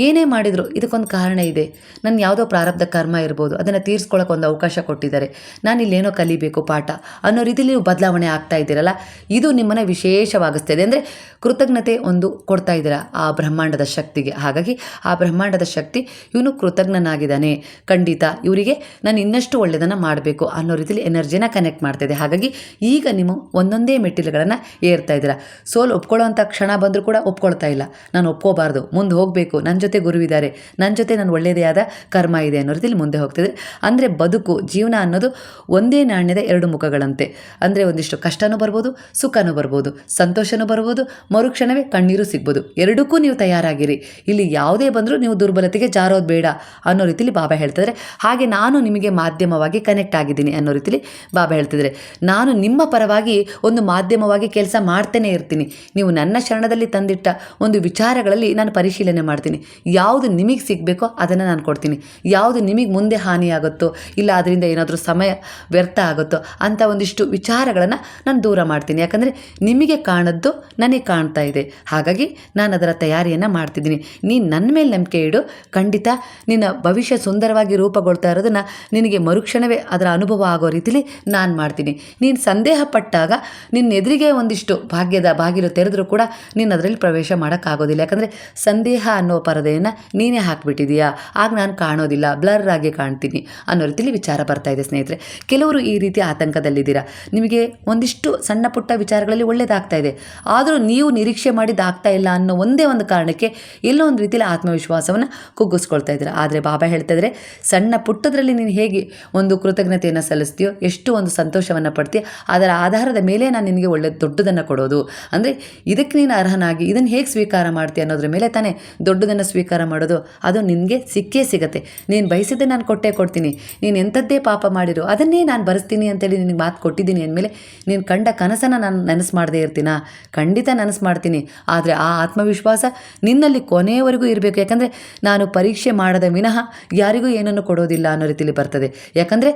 ಏನೇ ಮಾಡಿದರೂ ಇದಕ್ಕೊಂದು ಕಾರಣ ಇದೆ. ನನ್ನ ಯಾವುದೋ ಪ್ರಾರಬ್ಧ ಕರ್ಮ ಇರ್ಬೋದು, ಅದನ್ನು ತೀರಿಸ್ಕೊಳ್ಳೋಕೆ ಒಂದು ಅವಕಾಶ ಕೊಟ್ಟಿದ್ದಾರೆ, ನಾನು ಇಲ್ಲೇನೋ ಕಲಿಬೇಕು ಪಾಠ ಅನ್ನೋ ರೀತಿಯಲ್ಲಿ ನೀವು ಬದಲಾವಣೆ ಆಗ್ತಾ ಇದ್ದೀರಲ್ಲ, ಇದು ನಿಮ್ಮನ್ನು ವಿಶೇಷವಾಗಿಸ್ತದೆ. ಅಂದರೆ ಕೃತಜ್ಞತೆ ಒಂದು ಕೊಡ್ತಾ ಇದ್ದೀರಾ ಆ ಬ್ರಹ್ಮಾಂಡದ ಶಕ್ತಿಗೆ. ಹಾಗಾಗಿ ಆ ಬ್ರಹ್ಮಾಂಡದ ಶಕ್ತಿ ಇವನು ಕೃತಜ್ಞನಾಗಿದ್ದಾನೆ, ಖಂಡಿತ ಇವರಿಗೆ ನಾನು ಇನ್ನಷ್ಟು ಒಳ್ಳೆಯದನ್ನು ಮಾಡಬೇಕು ಅನ್ನೋ ರೀತಿಯಲ್ಲಿ ಎನರ್ಜಿನ ಕನೆಕ್ಟ್ ಮಾಡ್ತಾಯಿದೆ. ಹಾಗಾಗಿ ಈಗ ನೀವು ಒಂದೊಂದೇ ಮೆಟ್ಟಿಲುಗಳನ್ನು ಏರ್ತಾ ಇದ್ದೀರಾ. ಸೋಲು ಒಪ್ಕೊಳ್ಳೋವಂಥ ಕ್ಷಣ ಬಂದರೂ ಕೂಡ ಒಪ್ಕೊಳ್ತಾ ಇಲ್ಲ, ನಾನು ಒಪ್ಕೋಬಾರ್ದು, ಮುಂದೆ ಹೋಗಬೇಕು, ನನ್ನ ಜೊತೆ ಗುರುವಿದ್ದಾರೆ, ನನ್ನ ಜೊತೆ ನಾನು ಒಳ್ಳೆಯದೇ ಆದ ಕರ್ಮ ಇದೆ ಅನ್ನೋ ರೀತಿಯಲ್ಲಿ ಮುಂದೆ ಹೋಗ್ತಿದ್ರೆ. ಅಂದರೆ ಬದುಕು, ಜೀವನ ಅನ್ನೋದು ಒಂದೇ ನಾಣ್ಯದ ಎರಡು ಮುಖಗಳಂತೆ. ಅಂದರೆ ಒಂದಿಷ್ಟು ಕಷ್ಟನೂ ಬರ್ಬೋದು, ಸುಖನೂ ಬರ್ಬೋದು, ಸಂತೋಷನೂ ಬರ್ಬೋದು, ಮರುಕ್ಷಣವೇ ಕಣ್ಣೀರು ಸಿಗ್ಬೋದು. ಎರಡಕ್ಕೂ ನೀವು ತಯಾರಾಗಿರಿ. ಇಲ್ಲಿ ಯಾವುದೇ ಬಂದರೂ ನೀವು ದುರ್ಬಲತೆಗೆ ಜಾರೋದು ಬೇಡ ಅನ್ನೋ ರೀತಿಯಲ್ಲಿ ಬಾಬಾ ಹೇಳ್ತಿದ್ದಾರೆ. ಹಾಗೆ ನಾನು ನಿಮಗೆ ಮಾಧ್ಯಮವಾಗಿ ಕನೆಕ್ಟ್ ಆಗಿದ್ದೀನಿ ಅನ್ನೋ ರೀತಿಯಲ್ಲಿ ಬಾಬಾ ಹೇಳ್ತಿದ್ದಾರೆ. ನಾನು ನಿಮ್ಮ ಪರವಾಗಿ ಒಂದು ಮಾಧ್ಯಮವಾಗಿ ಕೆಲಸ ಮಾಡ್ತೇನೆ ಇರ್ತೀನಿ. ನೀವು ನನ್ನ ಶರಣದಲ್ಲಿ ತಂದಿಟ್ಟ ಒಂದು ವಿಚಾರಗಳಲ್ಲಿ ನಾನು ಪರಿಶೀಲನೆ ಮಾಡ್ತೀನಿ. ಯಾವುದು ನಿಮಗೆ ಸಿಗಬೇಕೋ ಅದನ್ನು ನಾನು ಕೊಡ್ತೀನಿ. ಯಾವುದು ನಿಮಗೆ ಮುಂದೆ ಹಾನಿಯಾಗುತ್ತೋ, ಇಲ್ಲ ಅದರಿಂದ ಏನಾದರೂ ಸಮಯ ವ್ಯರ್ಥ ಆಗುತ್ತೋ ಅಂಥ ಒಂದಿಷ್ಟು ವಿಚಾರಗಳನ್ನು ನಾನು ದೂರ ಮಾಡ್ತೀನಿ. ಯಾಕಂದರೆ ನಿಮಗೆ ಕಾಣದ್ದು ನನಗೆ ಕಾಣ್ತಾ ಇದೆ. ಹಾಗಾಗಿ ನಾನು ಅದರ ತಯಾರಿಯನ್ನು ಮಾಡ್ತಿದ್ದೀನಿ. ನೀನು ನನ್ನ ಮೇಲೆ ನಂಬಿಕೆ ಇಡು, ಖಂಡಿತ ನಿನ್ನ ಭವಿಷ್ಯ ಸುಂದರವಾಗಿ ರೂಪುಗೊಳ್ತಾ ಇರೋದನ್ನು ನಿನಗೆ ಮರುಕ್ಷಣವೇ ಅದರ ಅನುಭವ ಆಗೋ ರೀತಿಲಿ ನಾನು ಮಾಡ್ತೀನಿ. ನೀನು ಸಂದೇಹ ಪಟ್ಟಾಗ ನಿನ್ನ ಎದುರಿಗೆ ಒಂದಿಷ್ಟು ಭಾಗ್ಯದ ಬಾಗಿಲು ತೆರೆದರೂ ಕೂಡ ನೀನು ಅದರಲ್ಲಿ ಪ್ರವೇಶ ಮಾಡೋಕ್ಕಾಗೋದಿಲ್ಲ. ಯಾಕಂದರೆ ಸಂದೇಹ ಅನ್ನೋ ಪರದೆಯನ್ನು ನೀನೇ ಹಾಕಿಬಿಟ್ಟಿದೀಯಾ, ಆಗ ನಾನು ಕಾಣೋದಿಲ್ಲ, ಬ್ಲರ್ ಆಗಿ ಕಾಣ್ತೀನಿ ಅನ್ನೋ ರೀತಿಲಿ ವಿಚಾರ ಬರ್ತಾ ಇದೆ ಸ್ನೇಹಿತರೆ. ಕೆಲವರು ಈ ರೀತಿ ಆತಂಕದಲ್ಲಿದ್ದೀರಾ. ನಿಮಗೆ ಒಂದಿಷ್ಟು ಸಣ್ಣ ಪುಟ್ಟ ವಿಚಾರಗಳಲ್ಲಿ ಒಳ್ಳೆಯದಾಗ್ತಾ ಇದೆ, ಆದರೂ ನೀವು ನಿರೀಕ್ಷೆ ಮಾಡಿದ್ದಾಗ್ತಾ ಇಲ್ಲ ಅನ್ನೋ ಒಂದೇ ಒಂದು ಕಾರಣಕ್ಕೆ ಎಲ್ಲೋ ಒಂದು ರೀತಿಯಲ್ಲಿ ಆತ್ಮವಿಶ್ವಾಸವನ್ನು ಕುಗ್ಗಿಸ್ಕೊಳ್ತಾ ಇದ್ದೀರಾ. ಆದರೆ ಬಾಬಾ ಹೇಳ್ತಾ ಇದ್ದಾರೆ, ಸಣ್ಣ ಪುಟ್ಟದ್ರಲ್ಲಿ ನೀನು ಹೇಗೆ ಒಂದು ಕೃತಜ್ಞತೆಯನ್ನು ಸಲ್ಲಿಸ್ತೀಯೋ, ಎಷ್ಟು ಒಂದು ಸಂತೋಷವನ್ನು ಪಡ್ತೀಯೋ, ಅದರ ಆಧಾರದ ಮೇಲೆ ನಾನು ನಿನಗೆ ಒಳ್ಳೆ ದೊಡ್ಡದನ್ನು ಕೊಡೋದು. ಅಂದರೆ ಇದಕ್ಕೆ ನೀನು ಅರ್ಹನಾಗಿ ಇದನ್ನು ಹೇಗೆ ಸ್ವೀಕಾರ ಮಾಡ್ತೀಯ ಅನ್ನೋದ್ರ ಮೇಲೆ ತಾನೇ ದೊಡ್ಡದನ್ನು ಸ್ವೀಕಾರ ಮಾಡೋದು. ಅದು ನಿನಗೆ ಸಿಕ್ಕೇ ಸಿಗತ್ತೆ. ನೀನು ಬಯಸಿದ್ದೆ ನಾನು ಕೊಟ್ಟೇ ಕೊಡ್ತೀನಿ. ನೀನು ಎಂಥದ್ದೇ ಪಾಪ ಮಾಡಿರೋ ಅದನ್ನೇ ನಾನು ಬರೆಸ್ತೀನಿ ಅಂತೇಳಿ ನಿನಗೆ ಮಾತು ಕೊಟ್ಟಿದ್ದೀನಿ ಅಂದಮೇಲೆ ನೀನು ಕಂಡ ಕನಸನ್ನು ನಾನು ನನಸು ಮಾಡದೇ ಇರ್ತೀನಾ? ಖಂಡಿತ ನನಸು ಮಾಡ್ತೀನಿ. ಆದರೆ ಆ ಆತ್ಮವಿಶ್ವಾಸ ನಿನ್ನಲ್ಲಿ ಕೊನೆಯವರೆಗೂ ಇರಬೇಕು. ಯಾಕಂದರೆ ನಾನು ಪರೀಕ್ಷೆ ಮಾಡದ ವಿನಃ ಯಾರಿಗೂ ಏನನ್ನು ಕೊಡೋದಿಲ್ಲ ಅನ್ನೋ ರೀತಿಯಲ್ಲಿ ಬರ್ತದೆ. ಯಾಕಂದರೆ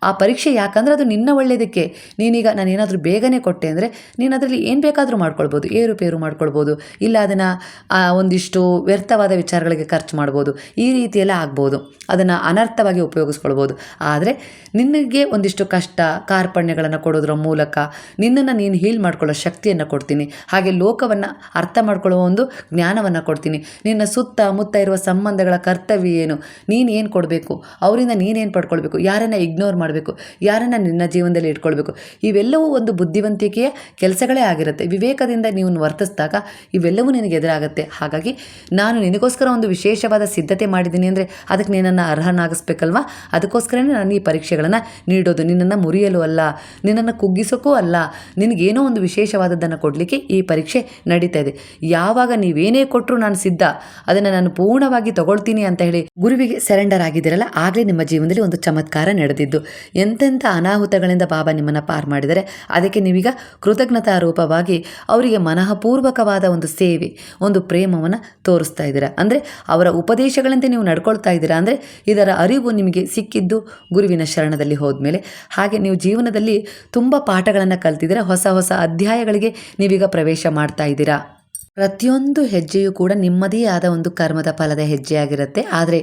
ಆ ಪರೀಕ್ಷೆ ಯಾಕಂದರೆ ಅದು ನಿನ್ನ ಒಳ್ಳೆಯದಕ್ಕೆ. ನೀನೀಗ ನಾನು ಏನಾದರೂ ಬೇಗನೆ ಕೊಟ್ಟೆ ಅಂದರೆ ನೀನು ಅದರಲ್ಲಿ ಏನು ಬೇಕಾದರೂ ಮಾಡ್ಕೊಳ್ಬೋದು, ಏರುಪೇರು ಮಾಡ್ಕೊಳ್ಬೋದು, ಇಲ್ಲ ಅದನ್ನು ಒಂದಿಷ್ಟು ವ್ಯರ್ಥವಾದ ವಿಚಾರಗಳಿಗೆ ಖರ್ಚು ಮಾಡ್ಬೋದು, ಈ ರೀತಿಯೆಲ್ಲ ಆಗ್ಬೋದು, ಅದನ್ನು ಅನರ್ಥವಾಗಿ ಉಪಯೋಗಿಸ್ಕೊಳ್ಬೋದು. ಆದರೆ ನಿನಗೆ ಒಂದಿಷ್ಟು ಕಷ್ಟ ಕಾರ್ಪಣ್ಯಗಳನ್ನು ಕೊಡೋದ್ರ ಮೂಲಕ ನಿನ್ನನ್ನು ನೀನು ಹೀಲ್ ಮಾಡ್ಕೊಳ್ಳೋ ಶಕ್ತಿಯನ್ನು ಕೊಡ್ತೀನಿ. ಹಾಗೆ ಲೋಕವನ್ನು ಅರ್ಥ ಮಾಡ್ಕೊಳ್ಳೋ ಒಂದು ಜ್ಞಾನವನ್ನು ಕೊಡ್ತೀನಿ. ನಿನ್ನ ಸುತ್ತಮುತ್ತ ಇರುವ ಸಂಬಂಧಗಳ ಕರ್ತವ್ಯ ಏನು, ನೀನು ಏನು ಕೊಡಬೇಕು, ಅವರಿಂದ ನೀನೇನು ಪಡ್ಕೊಳ್ಬೇಕು, ಯಾರನ್ನು ಇಗ್ನೋರ್ ಮಾಡಬೇಕು, ಯಾರನ್ನು ನಿನ್ನ ಜೀವನದಲ್ಲಿ ಇಟ್ಕೊಳ್ಬೇಕು, ಇವೆಲ್ಲವೂ ಒಂದು ಬುದ್ಧಿವಂತಿಕೆಯ ಕೆಲಸಗಳೇ ಆಗಿರುತ್ತೆ. ವಿವೇಕದಿಂದ ನೀವು ವರ್ತಿಸಿದಾಗ ಇವೆಲ್ಲವೂ ನಿನಗೆ ಎದುರಾಗುತ್ತೆ. ಹಾಗಾಗಿ ನಾನು ನಿನಗೋಸ್ಕರ ಒಂದು ವಿಶೇಷವಾದ ಸಿದ್ಧತೆ ಮಾಡಿದ್ದೀನಿ ಅಂದರೆ ಅದಕ್ಕೆ ನಿನ್ನನ್ನು ಅರ್ಹನಾಗಿಸ್ಬೇಕಲ್ವಾ? ಅದಕ್ಕೋಸ್ಕರನೇ ನಾನು ಈ ಪರೀಕ್ಷೆಗಳನ್ನು ನೀಡೋದು. ನಿನ್ನನ್ನು ಮುರಿಯಲು ಅಲ್ಲ, ನಿನ್ನನ್ನು ಕುಗ್ಗಿಸೋಕ್ಕೂ ಅಲ್ಲ, ನಿನಗೇನೋ ಒಂದು ವಿಶೇಷವಾದದ್ದನ್ನು ಕೊಡಲಿಕ್ಕೆ ಈ ಪರೀಕ್ಷೆ ನಡೀತಾ ಇದೆ. ಯಾವಾಗ ನೀವೇನೇ ಕೊಟ್ಟರು ನಾನು ಸಿದ್ಧ, ಅದನ್ನು ನಾನು ಪೂರ್ಣವಾಗಿ ತಗೊಳ್ತೀನಿ ಅಂತ ಹೇಳಿ ಗುರುವಿಗೆ ಸರೆಂಡರ್ ಆಗಿದ್ದೀರಲ್ಲ, ಆಗಲೇ ನಿಮ್ಮ ಜೀವನದಲ್ಲಿ ಒಂದು ಚಮತ್ಕಾರ ನಡೆದಿದ್ದು. ಎಂತೆಂಥ ಅನಾಹುತಗಳಿಂದ ಬಾಬಾ ನಿಮ್ಮನ್ನು ಪಾರು ಮಾಡಿದರೆ ಅದಕ್ಕೆ ನೀವೀಗ ಕೃತಜ್ಞತಾ ರೂಪವಾಗಿ ಅವರಿಗೆ ಮನಃಪೂರ್ವಕವಾದ ಒಂದು ಸೇವೆ, ಒಂದು ಪ್ರೇಮವನ್ನು ತೋರಿಸ್ತಾ ಇದ್ದೀರಾ. ಅಂದರೆ ಅವರ ಉಪದೇಶಗಳಂತೆ ನೀವು ನಡ್ಕೊಳ್ತಾ ಇದ್ದೀರಾ. ಅಂದರೆ ಇದರ ಅರಿವು ನಿಮಗೆ ಸಿಕ್ಕಿದ್ದು ಗುರುವಿನ ಶರಣದಲ್ಲಿ ಹೋದ್ಮೇಲೆ. ಹಾಗೆ ನೀವು ಜೀವನದಲ್ಲಿ ತುಂಬ ಪಾಠಗಳನ್ನು ಕಲ್ತಿದ್ದೀರಾ. ಹೊಸ ಹೊಸ ಅಧ್ಯಾಯಗಳಿಗೆ ನೀವೀಗ ಪ್ರವೇಶ ಮಾಡ್ತಾ ಇದ್ದೀರಾ. ಪ್ರತಿಯೊಂದು ಹೆಜ್ಜೆಯೂ ಕೂಡ ನಿಮ್ಮದೇ ಆದ ಒಂದು ಕರ್ಮದ ಫಲದ ಹೆಜ್ಜೆಯಾಗಿರುತ್ತೆ. ಆದರೆ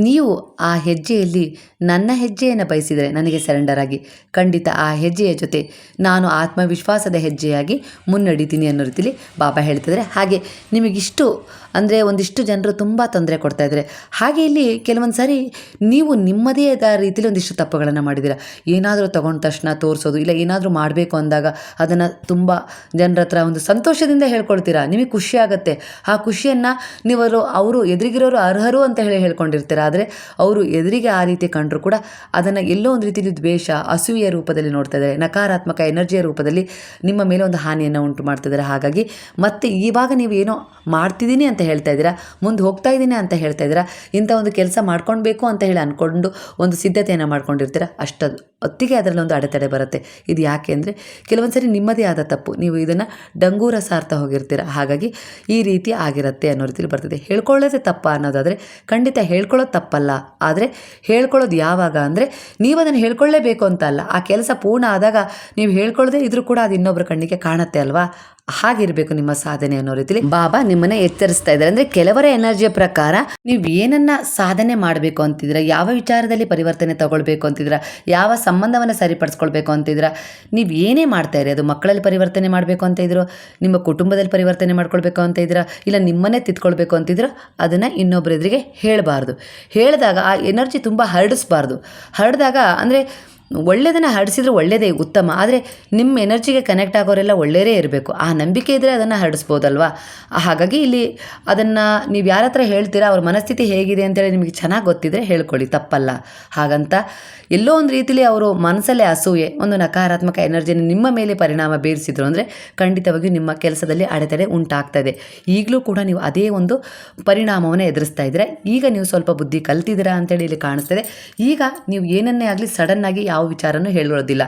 ನೀವು ಆ ಹೆಜ್ಜೆಯಲ್ಲಿ ನನ್ನ ಹೆಜ್ಜೆಯನ್ನು ಬಯಸಿದರೆ ನನಗೆ ಸರೆಂಡರ್ ಆಗಿ, ಖಂಡಿತ ಆ ಹೆಜ್ಜೆಯ ಜೊತೆ ನಾನು ಆತ್ಮವಿಶ್ವಾಸದ ಹೆಜ್ಜೆಯಾಗಿ ಮುನ್ನಡಿತೀನಿ ಅನ್ನೋ ರೀತಿಲಿ ಬಾಬಾ ಹೇಳ್ತಿದ್ದಾರೆ. ಹಾಗೆ ನಿಮಗಿಷ್ಟು ಅಂದರೆ ಒಂದಿಷ್ಟು ಜನರು ತುಂಬ ತೊಂದರೆ ಕೊಡ್ತಾಯಿದ್ದಾರೆ. ಹಾಗೆ ಇಲ್ಲಿ ಕೆಲವೊಂದು ಸಾರಿ ನೀವು ನಿಮ್ಮದೇ ಆದ ರೀತಿಯಲ್ಲಿ ಒಂದಿಷ್ಟು ತಪ್ಪುಗಳನ್ನು ಮಾಡಿದ್ದೀರಾ. ಏನಾದರೂ ತೊಗೊಂಡ ತಕ್ಷಣ ತೋರಿಸೋದು, ಇಲ್ಲ ಏನಾದರೂ ಮಾಡಬೇಕು ಅಂದಾಗ ಅದನ್ನು ತುಂಬ ಜನರ ಹತ್ರ ಒಂದು ಸಂತೋಷದಿಂದ ಹೇಳ್ಕೊಳ್ತೀರಾ. ನಿಮಗೆ ಖುಷಿ ಆಗುತ್ತೆ. ಆ ಖುಷಿಯನ್ನು ನೀವು ಅವರು ಎದುರಿಗಿರೋರು ಅರ್ಹರು ಅಂತ ಹೇಳ್ಕೊಂಡಿರ್ತೀರ. ಆದರೆ ಅವರು ಎದುರಿಗೆ ಆ ರೀತಿ ಕಂಡರೂ ಕೂಡ ಅದನ್ನು ಎಲ್ಲೋ ಒಂದು ರೀತಿಯಲ್ಲಿ ದ್ವೇಷ, ಅಸೂಯೆಯ ರೂಪದಲ್ಲಿ ನೋಡ್ತಾ ಇದ್ದಾರೆ, ನಕಾರಾತ್ಮಕ ಎನರ್ಜಿಯ ರೂಪದಲ್ಲಿ ನಿಮ್ಮ ಮೇಲೆ ಒಂದು ಹಾನಿಯನ್ನು ಉಂಟು ಮಾಡ್ತಿದ್ದಾರೆ. ಹಾಗಾಗಿ ಮತ್ತೆ ಇವಾಗ ನೀವು ಏನೋ ಮಾಡ್ತಿದ್ದೀನಿ ಅಂತ ಹೇಳ್ತಾ ಇದ್ದೀರಾ, ಮುಂದೆ ಹೋಗ್ತಾ ಇದ್ದೀನಿ ಅಂತ ಹೇಳ್ತಾ ಇದ್ದೀರಾ, ಇಂಥ ಒಂದು ಕೆಲಸ ಮಾಡ್ಕೊಳ್ಬೇಕು ಅಂತ ಹೇಳಿ ಅಂದ್ಕೊಂಡು ಒಂದು ಸಿದ್ಧತೆಯನ್ನು ಮಾಡ್ಕೊಂಡಿರ್ತೀರ. ಹೊತ್ತಿಗೆ ಅದರಲ್ಲೊಂದು ಅಡೆತಡೆ ಬರುತ್ತೆ. ಇದು ಯಾಕೆ ಅಂದರೆ ಕೆಲವೊಂದು ಸರಿ ನಿಮ್ಮದೇ ಆದ ತಪ್ಪು, ನೀವು ಇದನ್ನು ಡಂಗೂರ ಸಾರ್ತಾ ಹೋಗಿರ್ತೀರ, ಹಾಗಾಗಿ ಈ ರೀತಿ ಆಗಿರುತ್ತೆ ಅನ್ನೋ ರೀತಿಯಲ್ಲಿ ಬರ್ತದೆ. ಹೇಳ್ಕೊಳ್ಳೋದೇ ತಪ್ಪ ಅನ್ನೋದಾದರೆ ಖಂಡಿತ ಹೇಳ್ಕೊಳ್ಳೋದು ತಪ್ಪಲ್ಲ. ಆದರೆ ಹೇಳ್ಕೊಳ್ಳೋದು ಯಾವಾಗ ಅಂದರೆ ನೀವು ಅದನ್ನು ಹೇಳ್ಕೊಳ್ಳೇಬೇಕು ಅಂತ ಅಲ್ಲ, ಆ ಕೆಲಸ ಪೂರ್ಣ ಆದಾಗ ನೀವು ಹೇಳ್ಕೊಳ್ಳೋದೇ ಇದ್ರೂ ಕೂಡ ಅದು ಇನ್ನೊಬ್ಬರ ಕಣ್ಣಿಗೆ ಕಾಣುತ್ತೆ ಅಲ್ವಾ. ಹಾಗಿರಬೇಕು ನಿಮ್ಮ ಸಾಧನೆ ಅನ್ನೋ ರೀತಿಯಲ್ಲಿ ಬಾಬಾ ನಿಮ್ಮನ್ನ ಎಚ್ಚರಿಸ್ತಾ ಇದ್ದಾರೆ. ಅಂದರೆ ಕೆಲವರ ಎನರ್ಜಿಯ ಪ್ರಕಾರ ನೀವು ಏನನ್ನ ಸಾಧನೆ ಮಾಡಬೇಕು ಅಂತಿದ್ರ, ಯಾವ ವಿಚಾರದಲ್ಲಿ ಪರಿವರ್ತನೆ ತಗೊಳ್ಬೇಕು ಅಂತಿದ್ರ, ಯಾವ ಸಂಬಂಧವನ್ನು ಸರಿಪಡಿಸ್ಕೊಳ್ಬೇಕು ಅಂತಿದ್ರ, ನೀವು ಏನೇ ಮಾಡ್ತಾ ಇರಿ, ಅದು ಮಕ್ಕಳಲ್ಲಿ ಪರಿವರ್ತನೆ ಮಾಡಬೇಕು ಅಂತ ಇದ್ರು, ನಿಮ್ಮ ಕುಟುಂಬದಲ್ಲಿ ಪರಿವರ್ತನೆ ಮಾಡ್ಕೊಳ್ಬೇಕು ಅಂತ ಇದ್ರ, ಇಲ್ಲ ನಿಮ್ಮನ್ನೇ ತಿದ್ಕೊಳ್ಬೇಕು ಅಂತಿದ್ರು, ಅದನ್ನು ಇನ್ನೊಬ್ಬರ ಎದುರಿಗೆ ಹೇಳಬಾರ್ದು. ಹೇಳಿದಾಗ ಆ ಎನರ್ಜಿ ತುಂಬ ಹರಡಿಸ್ಬಾರ್ದು. ಹರಡಿದಾಗ ಅಂದರೆ ಒಳ್ಳೆಯದನ್ನು ಹರಡಿಸಿದ್ರೆ ಒಳ್ಳೆಯದೇ ಉತ್ತಮ, ಆದರೆ ನಿಮ್ಮ ಎನರ್ಜಿಗೆ ಕನೆಕ್ಟ್ ಆಗೋರೆಲ್ಲ ಒಳ್ಳೆಯದೇ ಇರಬೇಕು. ಆ ನಂಬಿಕೆ ಇದ್ದರೆ ಅದನ್ನು ಹರಡಿಸ್ಬೋದಲ್ವಾ. ಹಾಗಾಗಿ ಇಲ್ಲಿ ಅದನ್ನು ನೀವು ಯಾರ ಹತ್ರ ಹೇಳ್ತೀರಾ, ಅವ್ರ ಮನಸ್ಥಿತಿ ಹೇಗಿದೆ ಅಂತೇಳಿ ನಿಮಗೆ ಚೆನ್ನಾಗಿ ಗೊತ್ತಿದ್ದರೆ ಹೇಳ್ಕೊಳ್ಳಿ, ತಪ್ಪಲ್ಲ. ಹಾಗಂತ ಎಲ್ಲೋ ಒಂದು ರೀತಿಯಲ್ಲಿ ಅವರು ಮನಸ್ಸಲ್ಲೇ ಅಸೂಯೆ, ಒಂದು ನಕಾರಾತ್ಮಕ ಎನರ್ಜಿಯನ್ನು ನಿಮ್ಮ ಮೇಲೆ ಪರಿಣಾಮ ಬೀರಿಸಿದ್ರು ಅಂದರೆ ಖಂಡಿತವಾಗಿಯೂ ನಿಮ್ಮ ಕೆಲಸದಲ್ಲಿ ಅಡೆತಡೆ ಉಂಟಾಗ್ತದೆ. ಈಗಲೂ ಕೂಡ ನೀವು ಅದೇ ಒಂದು ಪರಿಣಾಮವನ್ನು ಎದುರಿಸ್ತಾ ಇದ್ದೀರಾ. ಈಗ ನೀವು ಸ್ವಲ್ಪ ಬುದ್ಧಿ ಕಲ್ತಿದ್ದೀರಾ ಅಂತೇಳಿ ಇಲ್ಲಿ ಕಾಣಿಸ್ತದೆ. ಈಗ ನೀವು ಏನನ್ನೇ ಆಗಲಿ ಸಡನ್ನಾಗಿ ಯಾವ ವಿಚಾರನೂ ಹೇಳೋದಿಲ್ಲ,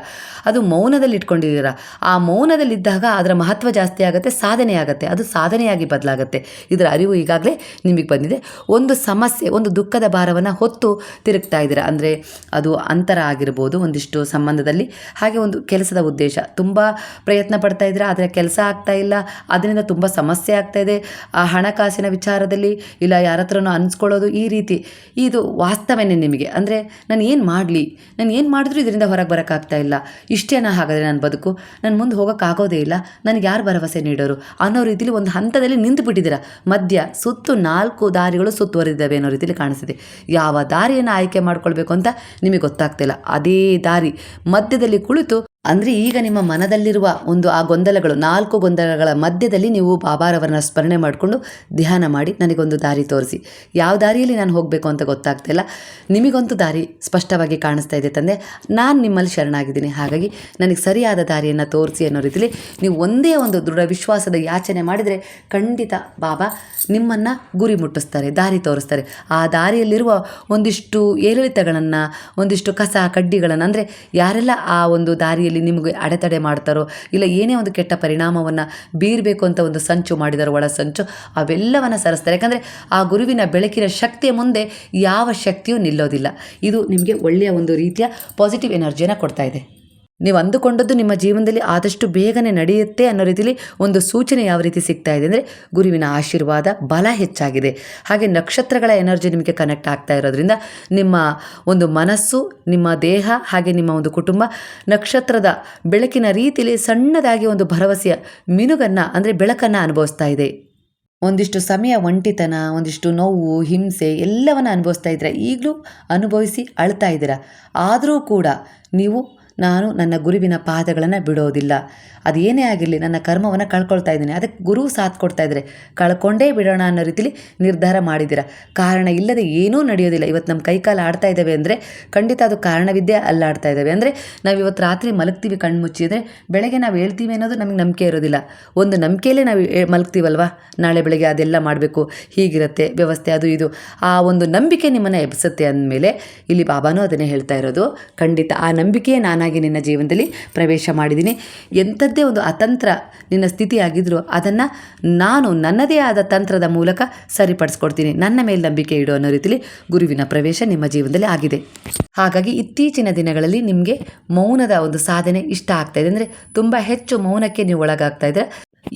ಅದು ಮೌನದಲ್ಲಿ ಇಟ್ಕೊಂಡಿದ್ದೀರಾ. ಆ ಮೌನದಲ್ಲಿದ್ದಾಗ ಅದರ ಮಹತ್ವ ಜಾಸ್ತಿ ಆಗುತ್ತೆ, ಸಾಧನೆ ಆಗುತ್ತೆ, ಅದು ಸಾಧನೆಯಾಗಿ ಬದಲಾಗುತ್ತೆ. ಇದರ ಅರಿವು ಈಗಾಗಲೇ ನಿಮಗೆ ಬಂದಿದೆ. ಒಂದು ಸಮಸ್ಯೆ, ಒಂದು ದುಃಖದ ಭಾರವನ್ನು ಹೊತ್ತು ತಿರುಗ್ತಾ ಇದ್ದೀರಾ, ಅಂದರೆ ಅದು ಅಂತರ ಆಗಿರ್ಬೋದು ಒಂದಿಷ್ಟು ಸಂಬಂಧದಲ್ಲಿ, ಹಾಗೆ ಒಂದು ಕೆಲಸದ ಉದ್ದೇಶ, ತುಂಬ ಪ್ರಯತ್ನ ಪಡ್ತಾ ಇದ್ದೀರಾ, ಆದರೆ ಕೆಲಸ ಆಗ್ತಾ ಇಲ್ಲ, ಅದರಿಂದ ತುಂಬ ಸಮಸ್ಯೆ ಆಗ್ತಾ ಇದೆ. ಆ ಹಣಕಾಸಿನ ವಿಚಾರದಲ್ಲಿ ಇಲ್ಲ ಯಾರ ಹತ್ರನೂ ಅನ್ಸ್ಕೊಳ್ಳೋದು, ಈ ರೀತಿ ಇದು ವಾಸ್ತವನೇ ನಿಮಗೆ. ಅಂದರೆ ನಾನು ಏನು ಮಾಡಿದ್ರೂ ಇದರಿಂದ ಹೊರಗೆ ಬರೋಕ್ಕಾಗ್ತಾ ಇಲ್ಲ, ಇಷ್ಟೇನಾ ಹಾಗಾದರೆ ನನ್ನ ಬದುಕು, ನಾನು ಮುಂದೆ ಹೋಗೋಕ್ಕಾಗೋದೇ ಇಲ್ಲ, ನನಗೆ ಯಾರು ಭರವಸೆ ನೀಡೋರು ಅನ್ನೋ ರೀತಿಯಲ್ಲಿ ಒಂದು ಹಂತದಲ್ಲಿ ನಿಂತು ಬಿಟ್ಟಿದ್ದೀರಾ. ಮಧ್ಯ ಸುತ್ತು 4 ದಾರಿಗಳು ಸುತ್ತುವರಿದಿದ್ದಾವೆ ಅನ್ನೋ ರೀತಿಯಲ್ಲಿ ಕಾಣಿಸ್ತಿದೆ. ಯಾವ ದಾರಿಯನ್ನು ಆಯ್ಕೆ ಮಾಡ್ಕೊಳ್ಬೇಕು ಅಂತ ನಿಮಗೆ ಗೊತ್ತಾಗ್ತಿಲ್ಲ. ಅದೇ ದಾರಿ ಮಧ್ಯದಲ್ಲಿ ಕುಳಿತು, ಅಂದರೆ ಈಗ ನಿಮ್ಮ ಮನದಲ್ಲಿರುವ ಒಂದು ಆ ಗೊಂದಲಗಳು, 4 ಗೊಂದಲಗಳ ಮಧ್ಯದಲ್ಲಿ ನೀವು ಬಾಬಾರವರನ್ನ ಸ್ಮರಣೆ ಮಾಡಿಕೊಂಡು ಧ್ಯಾನ ಮಾಡಿ, ನನಗೊಂದು ದಾರಿ ತೋರಿಸಿ, ಯಾವ ದಾರಿಯಲ್ಲಿ ನಾನು ಹೋಗಬೇಕು ಅಂತ ಗೊತ್ತಾಗ್ತಿಲ್ಲ, ನಿಮಗೊಂದು ದಾರಿ ಸ್ಪಷ್ಟವಾಗಿ ಕಾಣಿಸ್ತಾ ಇದೆ ತಂದೆ, ನಾನು ನಿಮ್ಮಲ್ಲಿ ಶರಣಾಗಿದ್ದೀನಿ, ಹಾಗಾಗಿ ನನಗೆ ಸರಿಯಾದ ದಾರಿಯನ್ನು ತೋರಿಸಿ ಅನ್ನೋ ರೀತಿಯಲ್ಲಿ ನೀವು ಒಂದೇ ಒಂದು ದೃಢ ವಿಶ್ವಾಸದ ಯಾಚನೆ ಮಾಡಿದರೆ ಖಂಡಿತ ಬಾಬಾ ನಿಮ್ಮನ್ನು ಗುರಿ ಮುಟ್ಟಿಸ್ತಾರೆ, ದಾರಿ ತೋರಿಸ್ತಾರೆ. ಆ ದಾರಿಯಲ್ಲಿರುವ ಒಂದಿಷ್ಟು ಏರಿಳಿತಗಳನ್ನು, ಒಂದಿಷ್ಟು ಕಸ ಕಡ್ಡಿಗಳನ್ನು, ಅಂದರೆ ಯಾರೆಲ್ಲ ಆ ಒಂದು ದಾರಿಯಲ್ಲಿ ನಿಮಗೆ ಅಡೆತಡೆ ಮಾಡ್ತಾರೋ, ಇಲ್ಲ ಏನೇ ಒಂದು ಕೆಟ್ಟ ಪರಿಣಾಮವನ್ನು ಬೀರಬೇಕು ಅಂತ ಒಂದು ಸಂಚು ಮಾಡಿದಾರೋ, ಒಳ ಸಂಚು, ಅವೆಲ್ಲವನ್ನು ಸರಿಸ್ತಾರೆ. ಯಾಕಂದರೆ ಆ ಗುರುವಿನ ಬೆಳಕಿನ ಶಕ್ತಿಯ ಮುಂದೆ ಯಾವ ಶಕ್ತಿಯೂ ನಿಲ್ಲೋದಿಲ್ಲ. ಇದು ನಿಮಗೆ ಒಳ್ಳೆಯ ಒಂದು ರೀತಿಯ ಪಾಸಿಟಿವ್ ಎನರ್ಜಿಯನ್ನು ಕೊಡ್ತಾ ಇದೆ. ನೀವು ಅಂದುಕೊಂಡದ್ದು ನಿಮ್ಮ ಜೀವನದಲ್ಲಿ ಆದಷ್ಟು ಬೇಗನೆ ನಡೆಯುತ್ತೆ ಅನ್ನೋ ರೀತಿಯಲ್ಲಿ ಒಂದು ಸೂಚನೆ ಯಾವ ರೀತಿ ಸಿಗ್ತಾ ಇದೆ ಅಂದರೆ ಗುರುವಿನ ಆಶೀರ್ವಾದ ಬಲ ಹೆಚ್ಚಾಗಿದೆ. ಹಾಗೆ ನಕ್ಷತ್ರಗಳ ಎನರ್ಜಿ ನಿಮಗೆ ಕನೆಕ್ಟ್ ಆಗ್ತಾ ಇರೋದ್ರಿಂದ ನಿಮ್ಮ ಒಂದು ಮನಸ್ಸು, ನಿಮ್ಮ ದೇಹ, ಹಾಗೆ ನಿಮ್ಮ ಒಂದು ಕುಟುಂಬ ನಕ್ಷತ್ರದ ಬೆಳಕಿನ ರೀತಿಯಲ್ಲಿ ಸಣ್ಣದಾಗಿ ಒಂದು ಭರವಸೆಯ ಮಿನುಗನ್ನು, ಅಂದರೆ ಬೆಳಕನ್ನು ಅನುಭವಿಸ್ತಾ ಇದೆ. ಒಂದಿಷ್ಟು ಸಮಯ ಒಂಟಿತನ, ಒಂದಿಷ್ಟು ನೋವು, ಹಿಂಸೆ ಎಲ್ಲವನ್ನು ಅನುಭವಿಸ್ತಾ ಇದ್ದೀರಾ, ಈಗಲೂ ಅನುಭವಿಸಿ ಅಳ್ತಾ ಇದ್ದೀರಾ. ಆದರೂ ಕೂಡ ನೀವು ನಾನು ನನ್ನ ಗುರುವಿನ ಪಾದಗಳನ್ನು ಬಿಡೋದಿಲ್ಲ, ಅದೇನೇ ಆಗಿರಲಿ ನನ್ನ ಕರ್ಮವನ್ನು ಕಳ್ಕೊಳ್ತಾ ಇದ್ದೀನಿ, ಅದಕ್ಕೆ ಗುರು ಸಾಥ್ ಕೊಡ್ತಾ ಇದ್ದಾರೆ, ಕಳ್ಕೊಂಡೇ ಬಿಡೋಣ ಅನ್ನೋ ರೀತಿಲಿ ನಿರ್ಧಾರ ಮಾಡಿದ್ದೀರಾ. ಕಾರಣ ಇಲ್ಲದೆ ಏನೂ ನಡೆಯೋದಿಲ್ಲ. ಇವತ್ತು ನಮ್ಮ ಕೈಕಾಲು ಆಡ್ತಾ ಇದ್ದಾವೆ ಅಂದರೆ ಖಂಡಿತ ಅದು ಕಾರಣವಿದ್ದೇ ಅಲ್ಲಾಡ್ತಾ ಇದ್ದಾವೆ. ಅಂದರೆ ನಾವು ಇವತ್ತು ರಾತ್ರಿ ಮಲಗ್ತೀವಿ ಕಣ್ಣು ಮುಚ್ಚಿದರೆ, ಬೆಳಗ್ಗೆ ನಾವು ಹೇಳ್ತೀವಿ ಅನ್ನೋದು ನಮಗೆ ನಂಬಿಕೆ ಇರೋದಿಲ್ಲ. ಒಂದು ನಂಬಿಕೆಯಲ್ಲೇ ನಾವು ಮಲಗ್ತೀವಲ್ವ, ನಾಳೆ ಬೆಳಗ್ಗೆ ಅದೆಲ್ಲ ಮಾಡಬೇಕು, ಹೀಗಿರುತ್ತೆ ವ್ಯವಸ್ಥೆ, ಅದು ಇದು, ಆ ಒಂದು ನಂಬಿಕೆ ನಿಮ್ಮನ್ನು ಎಬ್ಬಿಸುತ್ತೆ ಅಂದಮೇಲೆ ಇಲ್ಲಿ ಬಾಬಾನೂ ಅದನ್ನೇ ಹೇಳ್ತಾ ಇರೋದು. ಖಂಡಿತ ಆ ನಂಬಿಕೆಯೇ ನಾನಾಗಿ ನಿನ್ನ ಜೀವನದಲ್ಲಿ ಪ್ರವೇಶ ಮಾಡಿದ್ದೀನಿ. ಎಂಥದ್ದೇ ಒಂದು ಅತಂತ್ರ ನಿನ್ನ ಸ್ಥಿತಿಯಾಗಿದ್ದರೂ ಅದನ್ನು ನಾನು ನನ್ನದೇ ಆದ ತಂತ್ರದ ಮೂಲಕ ಸರಿಪಡಿಸ್ಕೊಡ್ತೀನಿ, ನನ್ನ ಮೇಲೆ ನಂಬಿಕೆ ಇಡು ಅನ್ನೋ ರೀತಿಯಲ್ಲಿ ಗುರುವಿನ ಪ್ರವೇಶ ನಿಮ್ಮ ಜೀವನದಲ್ಲಿ ಆಗಿದೆ. ಹಾಗಾಗಿ ಇತ್ತೀಚಿನ ದಿನಗಳಲ್ಲಿ ನಿಮಗೆ ಮೌನದ ಒಂದು ಸಾಧನೆ ಇಷ್ಟ ಆಗ್ತಾ ಇದೆ. ಅಂದರೆ ತುಂಬ ಹೆಚ್ಚು ಮೌನಕ್ಕೆ ನೀವು ಒಳಗಾಗ್ತಾ ಇದ್ರೆ,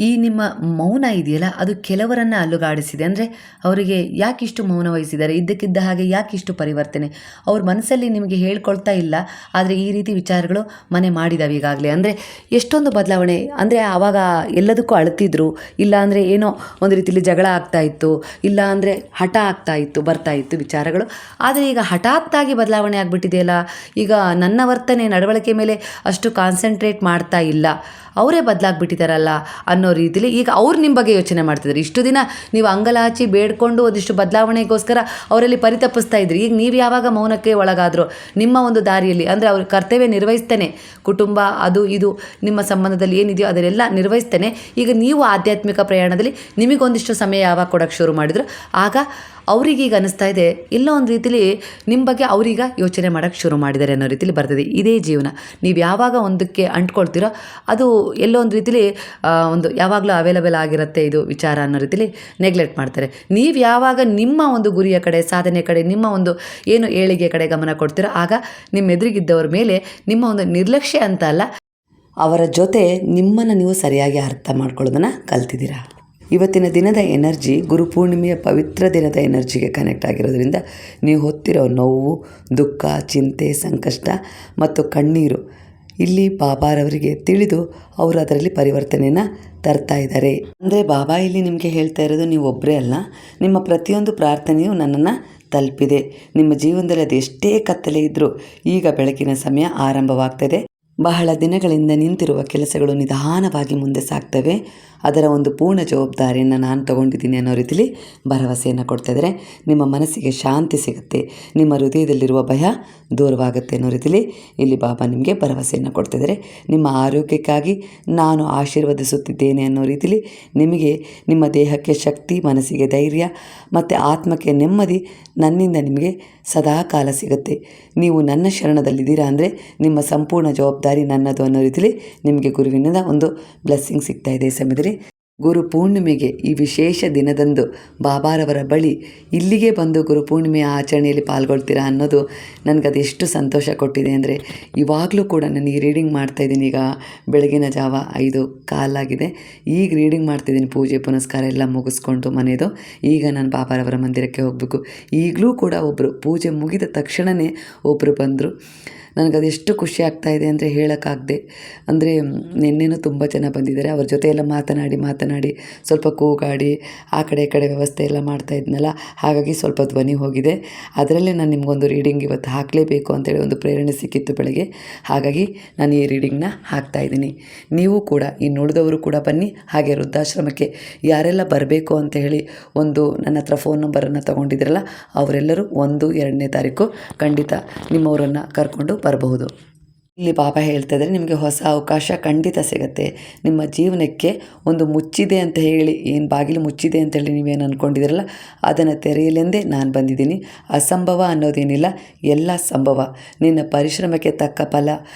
ಈ ನಿಮ್ಮ ಮೌನ ಇದೆಯಲ್ಲ ಅದು ಕೆಲವರನ್ನು ಅಲುಗಾಡಿಸಿದೆ. ಅಂದರೆ ಅವರಿಗೆ ಯಾಕಿಷ್ಟು ಮೌನ ವಹಿಸಿದ್ದಾರೆ, ಇದ್ದಕ್ಕಿದ್ದ ಹಾಗೆ ಯಾಕಿಷ್ಟು ಪರಿವರ್ತನೆ, ಅವ್ರ ಮನಸ್ಸಲ್ಲಿ ನಿಮಗೆ ಹೇಳ್ಕೊಳ್ತಾ ಇಲ್ಲ, ಆದರೆ ಈ ರೀತಿ ವಿಚಾರಗಳು ಮನೆ ಮಾಡಿದಾವೆ ಈಗಾಗಲೇ. ಅಂದರೆ ಎಷ್ಟೊಂದು ಬದಲಾವಣೆ, ಅಂದರೆ ಆವಾಗ ಎಲ್ಲದಕ್ಕೂ ಅಳ್ತಿದ್ರು, ಇಲ್ಲ ಅಂದರೆ ಏನೋ ಒಂದು ರೀತಿಯಲ್ಲಿ ಜಗಳ ಆಗ್ತಾ ಇತ್ತು, ಇಲ್ಲ ಅಂದರೆ ಹಠ ಆಗ್ತಾ ಇತ್ತು, ಬರ್ತಾ ಇತ್ತು ವಿಚಾರಗಳು. ಆದರೆ ಈಗ ಹಠಾತ್ತಾಗಿ ಬದಲಾವಣೆ ಆಗಿಬಿಟ್ಟಿದೆಯಲ್ಲ, ಈಗ ನನ್ನ ವರ್ತನೆ ನಡವಳಿಕೆ ಮೇಲೆ ಅಷ್ಟು ಕಾನ್ಸಂಟ್ರೇಟ್ ಮಾಡ್ತಾ ಇಲ್ಲ, ಅವರೇ ಬದಲಾಗ್ಬಿಟ್ಟಿದ್ದಾರಲ್ಲ ಅನ್ನೋ ರೀತಿಲಿ ಈಗ ಅವ್ರು ನಿಮ್ಮ ಬಗ್ಗೆ ಯೋಚನೆ ಮಾಡ್ತಿದ್ದಾರೆ. ಇಷ್ಟು ದಿನ ನೀವು ಅಂಗಲಾಚಿ ಬೇಡ್ಕೊಂಡು ಒಂದಿಷ್ಟು ಬದಲಾವಣೆಗೋಸ್ಕರ ಅವರಲ್ಲಿ ಪರಿತಪಿಸ್ತಾ ಇದ್ರಿ. ಈಗ ನೀವು ಯಾವಾಗ ಮೌನಕ್ಕೆ ಒಳಗಾದರೂ ನಿಮ್ಮ ಒಂದು ದಾರಿಯಲ್ಲಿ, ಅಂದರೆ ಅವ್ರ ಕರ್ತವ್ಯ ನಿರ್ವಹಿಸ್ತೇನೆ, ಕುಟುಂಬ ಅದು ಇದು ನಿಮ್ಮ ಸಂಬಂಧದಲ್ಲಿ ಏನಿದೆಯೋ ಅದನ್ನೆಲ್ಲ ನಿರ್ವಹಿಸ್ತೇನೆ, ಈಗ ನೀವು ಆಧ್ಯಾತ್ಮಿಕ ಪ್ರಯಾಣದಲ್ಲಿ ನಿಮಗೊಂದಿಷ್ಟು ಸಮಯ ಯಾವಾಗ ಕೊಡೋಕ್ಕೆ ಶುರು ಮಾಡಿದ್ರು, ಆಗ ಅವರಿಗೀಗ ಅನ್ನಿಸ್ತಾ ಇದೆ ಎಲ್ಲೋ ಒಂದು ರೀತಿಲಿ ನಿಮ್ಮ ಬಗ್ಗೆ ಅವರೀಗ ಯೋಚನೆ ಮಾಡೋಕ್ಕೆ ಶುರು ಮಾಡಿದ್ದಾರೆ ಅನ್ನೋ ರೀತಿಲಿ ಬರ್ತದೆ. ಇದೇ ಜೀವನ. ನೀವು ಯಾವಾಗ ಒಂದಕ್ಕೆ ಅಂಟ್ಕೊಳ್ತೀರೋ ಅದು ಎಲ್ಲೋ ಒಂದು ರೀತಿಲಿ ಒಂದು ಯಾವಾಗಲೂ ಅವೈಲಬಲ್ ಆಗಿರುತ್ತೆ ಇದು ವಿಚಾರ ಅನ್ನೋ ರೀತಿಲಿ ನೆಗ್ಲೆಕ್ಟ್ ಮಾಡ್ತಾರೆ. ನೀವು ಯಾವಾಗ ನಿಮ್ಮ ಒಂದು ಗುರಿಯ ಕಡೆ, ಸಾಧನೆ ಕಡೆ, ನಿಮ್ಮ ಒಂದು ಏನು ಏಳಿಗೆ ಕಡೆ ಗಮನ ಕೊಡ್ತೀರೋ ಆಗ ನಿಮ್ಮ ಎದುರಿಗಿದ್ದವ್ರ ಮೇಲೆ ನಿಮ್ಮ ಒಂದು ನಿರ್ಲಕ್ಷ್ಯ ಅಂತ ಅಲ್ಲ, ಅವರ ಜೊತೆ ನಿಮ್ಮನ್ನು ನೀವು ಸರಿಯಾಗಿ ಅರ್ಥ ಮಾಡ್ಕೊಳ್ಳೋದನ್ನು ಕಲ್ತಿದ್ದೀರಾ. ಇವತ್ತಿನ ದಿನದ ಎನರ್ಜಿ ಗುರುಪೂರ್ಣಿಮೆಯ ಪವಿತ್ರ ದಿನದ ಎನರ್ಜಿಗೆ ಕನೆಕ್ಟ್ ಆಗಿರೋದ್ರಿಂದ ನೀವು ಹೊತ್ತಿರೋ ನೋವು, ದುಃಖ, ಚಿಂತೆ, ಸಂಕಷ್ಟ ಮತ್ತು ಕಣ್ಣೀರು ಇಲ್ಲಿ ಬಾಬಾರವರಿಗೆ ತಿಳಿದು ಅವರು ಅದರಲ್ಲಿ ಪರಿವರ್ತನೆಯನ್ನು ತರ್ತಾ ಇದ್ದಾರೆ. ಅಂದರೆ ಬಾಬಾ ಇಲ್ಲಿ ನಿಮಗೆ ಹೇಳ್ತಾ ಇರೋದು ನೀವು ಒಬ್ಬರೇ ಅಲ್ಲ, ನಿಮ್ಮ ಪ್ರತಿಯೊಂದು ಪ್ರಾರ್ಥನೆಯು ನನ್ನನ್ನು ತಲುಪಿದೆ. ನಿಮ್ಮ ಜೀವನದಲ್ಲಿ ಅದು ಎಷ್ಟೇ ಕತ್ತಲೆ ಇದ್ದರೂ ಈಗ ಬೆಳಕಿನ ಸಮಯ ಆರಂಭವಾಗ್ತದೆ. ಬಹಳ ದಿನಗಳಿಂದ ನಿಂತಿರುವ ಕೆಲಸಗಳು ನಿಧಾನವಾಗಿ ಮುಂದೆ ಸಾಗ್ತವೆ. ಅದರ ಒಂದು ಪೂರ್ಣ ಜವಾಬ್ದಾರಿಯನ್ನು ನಾನು ತಗೊಂಡಿದ್ದೀನಿ ಅನ್ನೋ ರೀತಿಲಿ ಭರವಸೆಯನ್ನು ಕೊಡ್ತಾಯಿದ್ದಾರೆ. ನಿಮ್ಮ ಮನಸ್ಸಿಗೆ ಶಾಂತಿ ಸಿಗುತ್ತೆ, ನಿಮ್ಮ ಹೃದಯದಲ್ಲಿರುವ ಭಯ ದೂರವಾಗುತ್ತೆ ಅನ್ನೋ ರೀತಿಲಿ ಇಲ್ಲಿ ಬಾಬಾ ನಿಮಗೆ ಭರವಸೆಯನ್ನು ಕೊಡ್ತಾಯಿದ್ದಾರೆ. ನಿಮ್ಮ ಆರೋಗ್ಯಕ್ಕಾಗಿ ನಾನು ಆಶೀರ್ವದಿಸುತ್ತಿದ್ದೇನೆ ಅನ್ನೋ ರೀತಿಲಿ ನಿಮಗೆ ನಿಮ್ಮ ದೇಹಕ್ಕೆ ಶಕ್ತಿ, ಮನಸ್ಸಿಗೆ ಧೈರ್ಯ ಮತ್ತು ಆತ್ಮಕ್ಕೆ ನೆಮ್ಮದಿ ನನ್ನಿಂದ ನಿಮಗೆ ಸದಾ ಕಾಲ ಸಿಗುತ್ತೆ. ನೀವು ನನ್ನ ಶರಣದಲ್ಲಿದ್ದೀರಾ ಅಂದರೆ ನಿಮ್ಮ ಸಂಪೂರ್ಣ ಜವಾಬ್ದಾರಿ ನನ್ನದು ಅನ್ನೋ ರೀತಿಲಿ ನಿಮಗೆ ಗುರುವಿನಿಂದ ಒಂದು ಬ್ಲೆಸ್ಸಿಂಗ್ ಸಿಗ್ತಾ ಇದೆ. ಈ ಸಮಯದಲ್ಲಿ ಗುರು ಪೂರ್ಣಿಮೆಗೆ ಈ ವಿಶೇಷ ದಿನದಂದು ಬಾಬಾರವರ ಬಳಿ ಇಲ್ಲಿಗೆ ಬಂದು ಗುರು ಪೂರ್ಣಿಮೆಯ ಆಚರಣೆಯಲ್ಲಿ ಪಾಲ್ಗೊಳ್ತೀರಾ ಅನ್ನೋದು ನನಗದು ಎಷ್ಟು ಸಂತೋಷ ಕೊಟ್ಟಿದೆ ಅಂದರೆ, ಇವಾಗಲೂ ಕೂಡ ನನಗೆ ರೀಡಿಂಗ್ ಮಾಡ್ತಾಯಿದ್ದೀನಿ. ಈಗ ಬೆಳಗಿನ ಜಾವ 5:15 ಆಗಿದೆ. ಈಗ ರೀಡಿಂಗ್ ಮಾಡ್ತಾಯಿದ್ದೀನಿ, ಪೂಜೆ ಪುನಸ್ಕಾರ ಎಲ್ಲ ಮುಗಿಸ್ಕೊಂಡು ಮನೆಯದು. ಈಗ ನಾನು ಬಾಬಾರವರ ಮಂದಿರಕ್ಕೆ ಹೋಗಬೇಕು. ಈಗಲೂ ಕೂಡ ಒಬ್ಬರು ಪೂಜೆ ಮುಗಿದ ತಕ್ಷಣವೇ ಒಬ್ಬರು ಬಂದರು. ನನಗದು ಎಷ್ಟು ಖುಷಿ ಆಗ್ತಾಯಿದೆ ಅಂದರೆ ಹೇಳೋಕ್ಕಾಗದೆ. ಅಂದರೆ ನಿನ್ನೆನೂ ತುಂಬ ಜನ ಬಂದಿದ್ದಾರೆ. ಅವ್ರ ಜೊತೆ ಎಲ್ಲ ಮಾತನಾಡಿ ಸ್ವಲ್ಪ ಕೂಗಾಡಿ ಆ ಕಡೆ ಈ ಕಡೆ ವ್ಯವಸ್ಥೆ ಎಲ್ಲ ಮಾಡ್ತಾಯಿದ್ನಲ್ಲ, ಹಾಗಾಗಿ ಸ್ವಲ್ಪ ಧ್ವನಿ ಹೋಗಿದೆ. ಅದರಲ್ಲೇ ನಾನು ನಿಮಗೊಂದು ರೀಡಿಂಗ್ ಇವತ್ತು ಹಾಕಲೇಬೇಕು ಅಂತೇಳಿ ಒಂದು ಪ್ರೇರಣೆ ಸಿಕ್ಕಿತ್ತು ಬೆಳಗ್ಗೆ. ಹಾಗಾಗಿ ನಾನು ಈ ರೀಡಿಂಗ್ನ ಹಾಕ್ತಾಯಿದ್ದೀನಿ. ನೀವು ಕೂಡ ಇನ್ನುಳಿದವರು ಕೂಡ ಬನ್ನಿ. ಹಾಗೆ ವೃದ್ಧಾಶ್ರಮಕ್ಕೆ ಯಾರೆಲ್ಲ ಬರಬೇಕು ಅಂತ ಹೇಳಿ ಒಂದು ನನ್ನ ಹತ್ರ ಫೋನ್ ನಂಬರನ್ನು ತೊಗೊಂಡಿದ್ರಲ್ಲ, ಅವರೆಲ್ಲರೂ 1, 2ನೇ ತಾರೀಕು ಖಂಡಿತ ನಿಮ್ಮವರನ್ನು ಕರ್ಕೊಂಡು ಬರಬಹುದು. ಇಲ್ಲಿ ಬಾಬಾ ಹೇಳ್ತಾ ಇದ್ದಾರೆ, ನಿಮಗೆ ಹೊಸ ಅವಕಾಶ ಖಂಡಿತ ಸಿಗುತ್ತೆ. ನಿಮ್ಮ ಜೀವನಕ್ಕೆ ಒಂದು ಮುಚ್ಚಿದೆ ಅಂತ ಹೇಳಿ, ಏನು ಬಾಗಿಲು ಮುಚ್ಚಿದೆ ಅಂತೇಳಿ ನೀವೇನು ಅಂದ್ಕೊಂಡಿದ್ದೀರಲ್ಲ, ಅದನ್ನು ತೆರೆಯಲೆಂದೇ ನಾನು ಬಂದಿದ್ದೀನಿ. ಅಸಂಭವ ಅನ್ನೋದೇನಿಲ್ಲ, ಎಲ್ಲ ಸಂಭವ. ನಿನ್ನ ಪರಿಶ್ರಮಕ್ಕೆ ತಕ್ಕ ಫಲ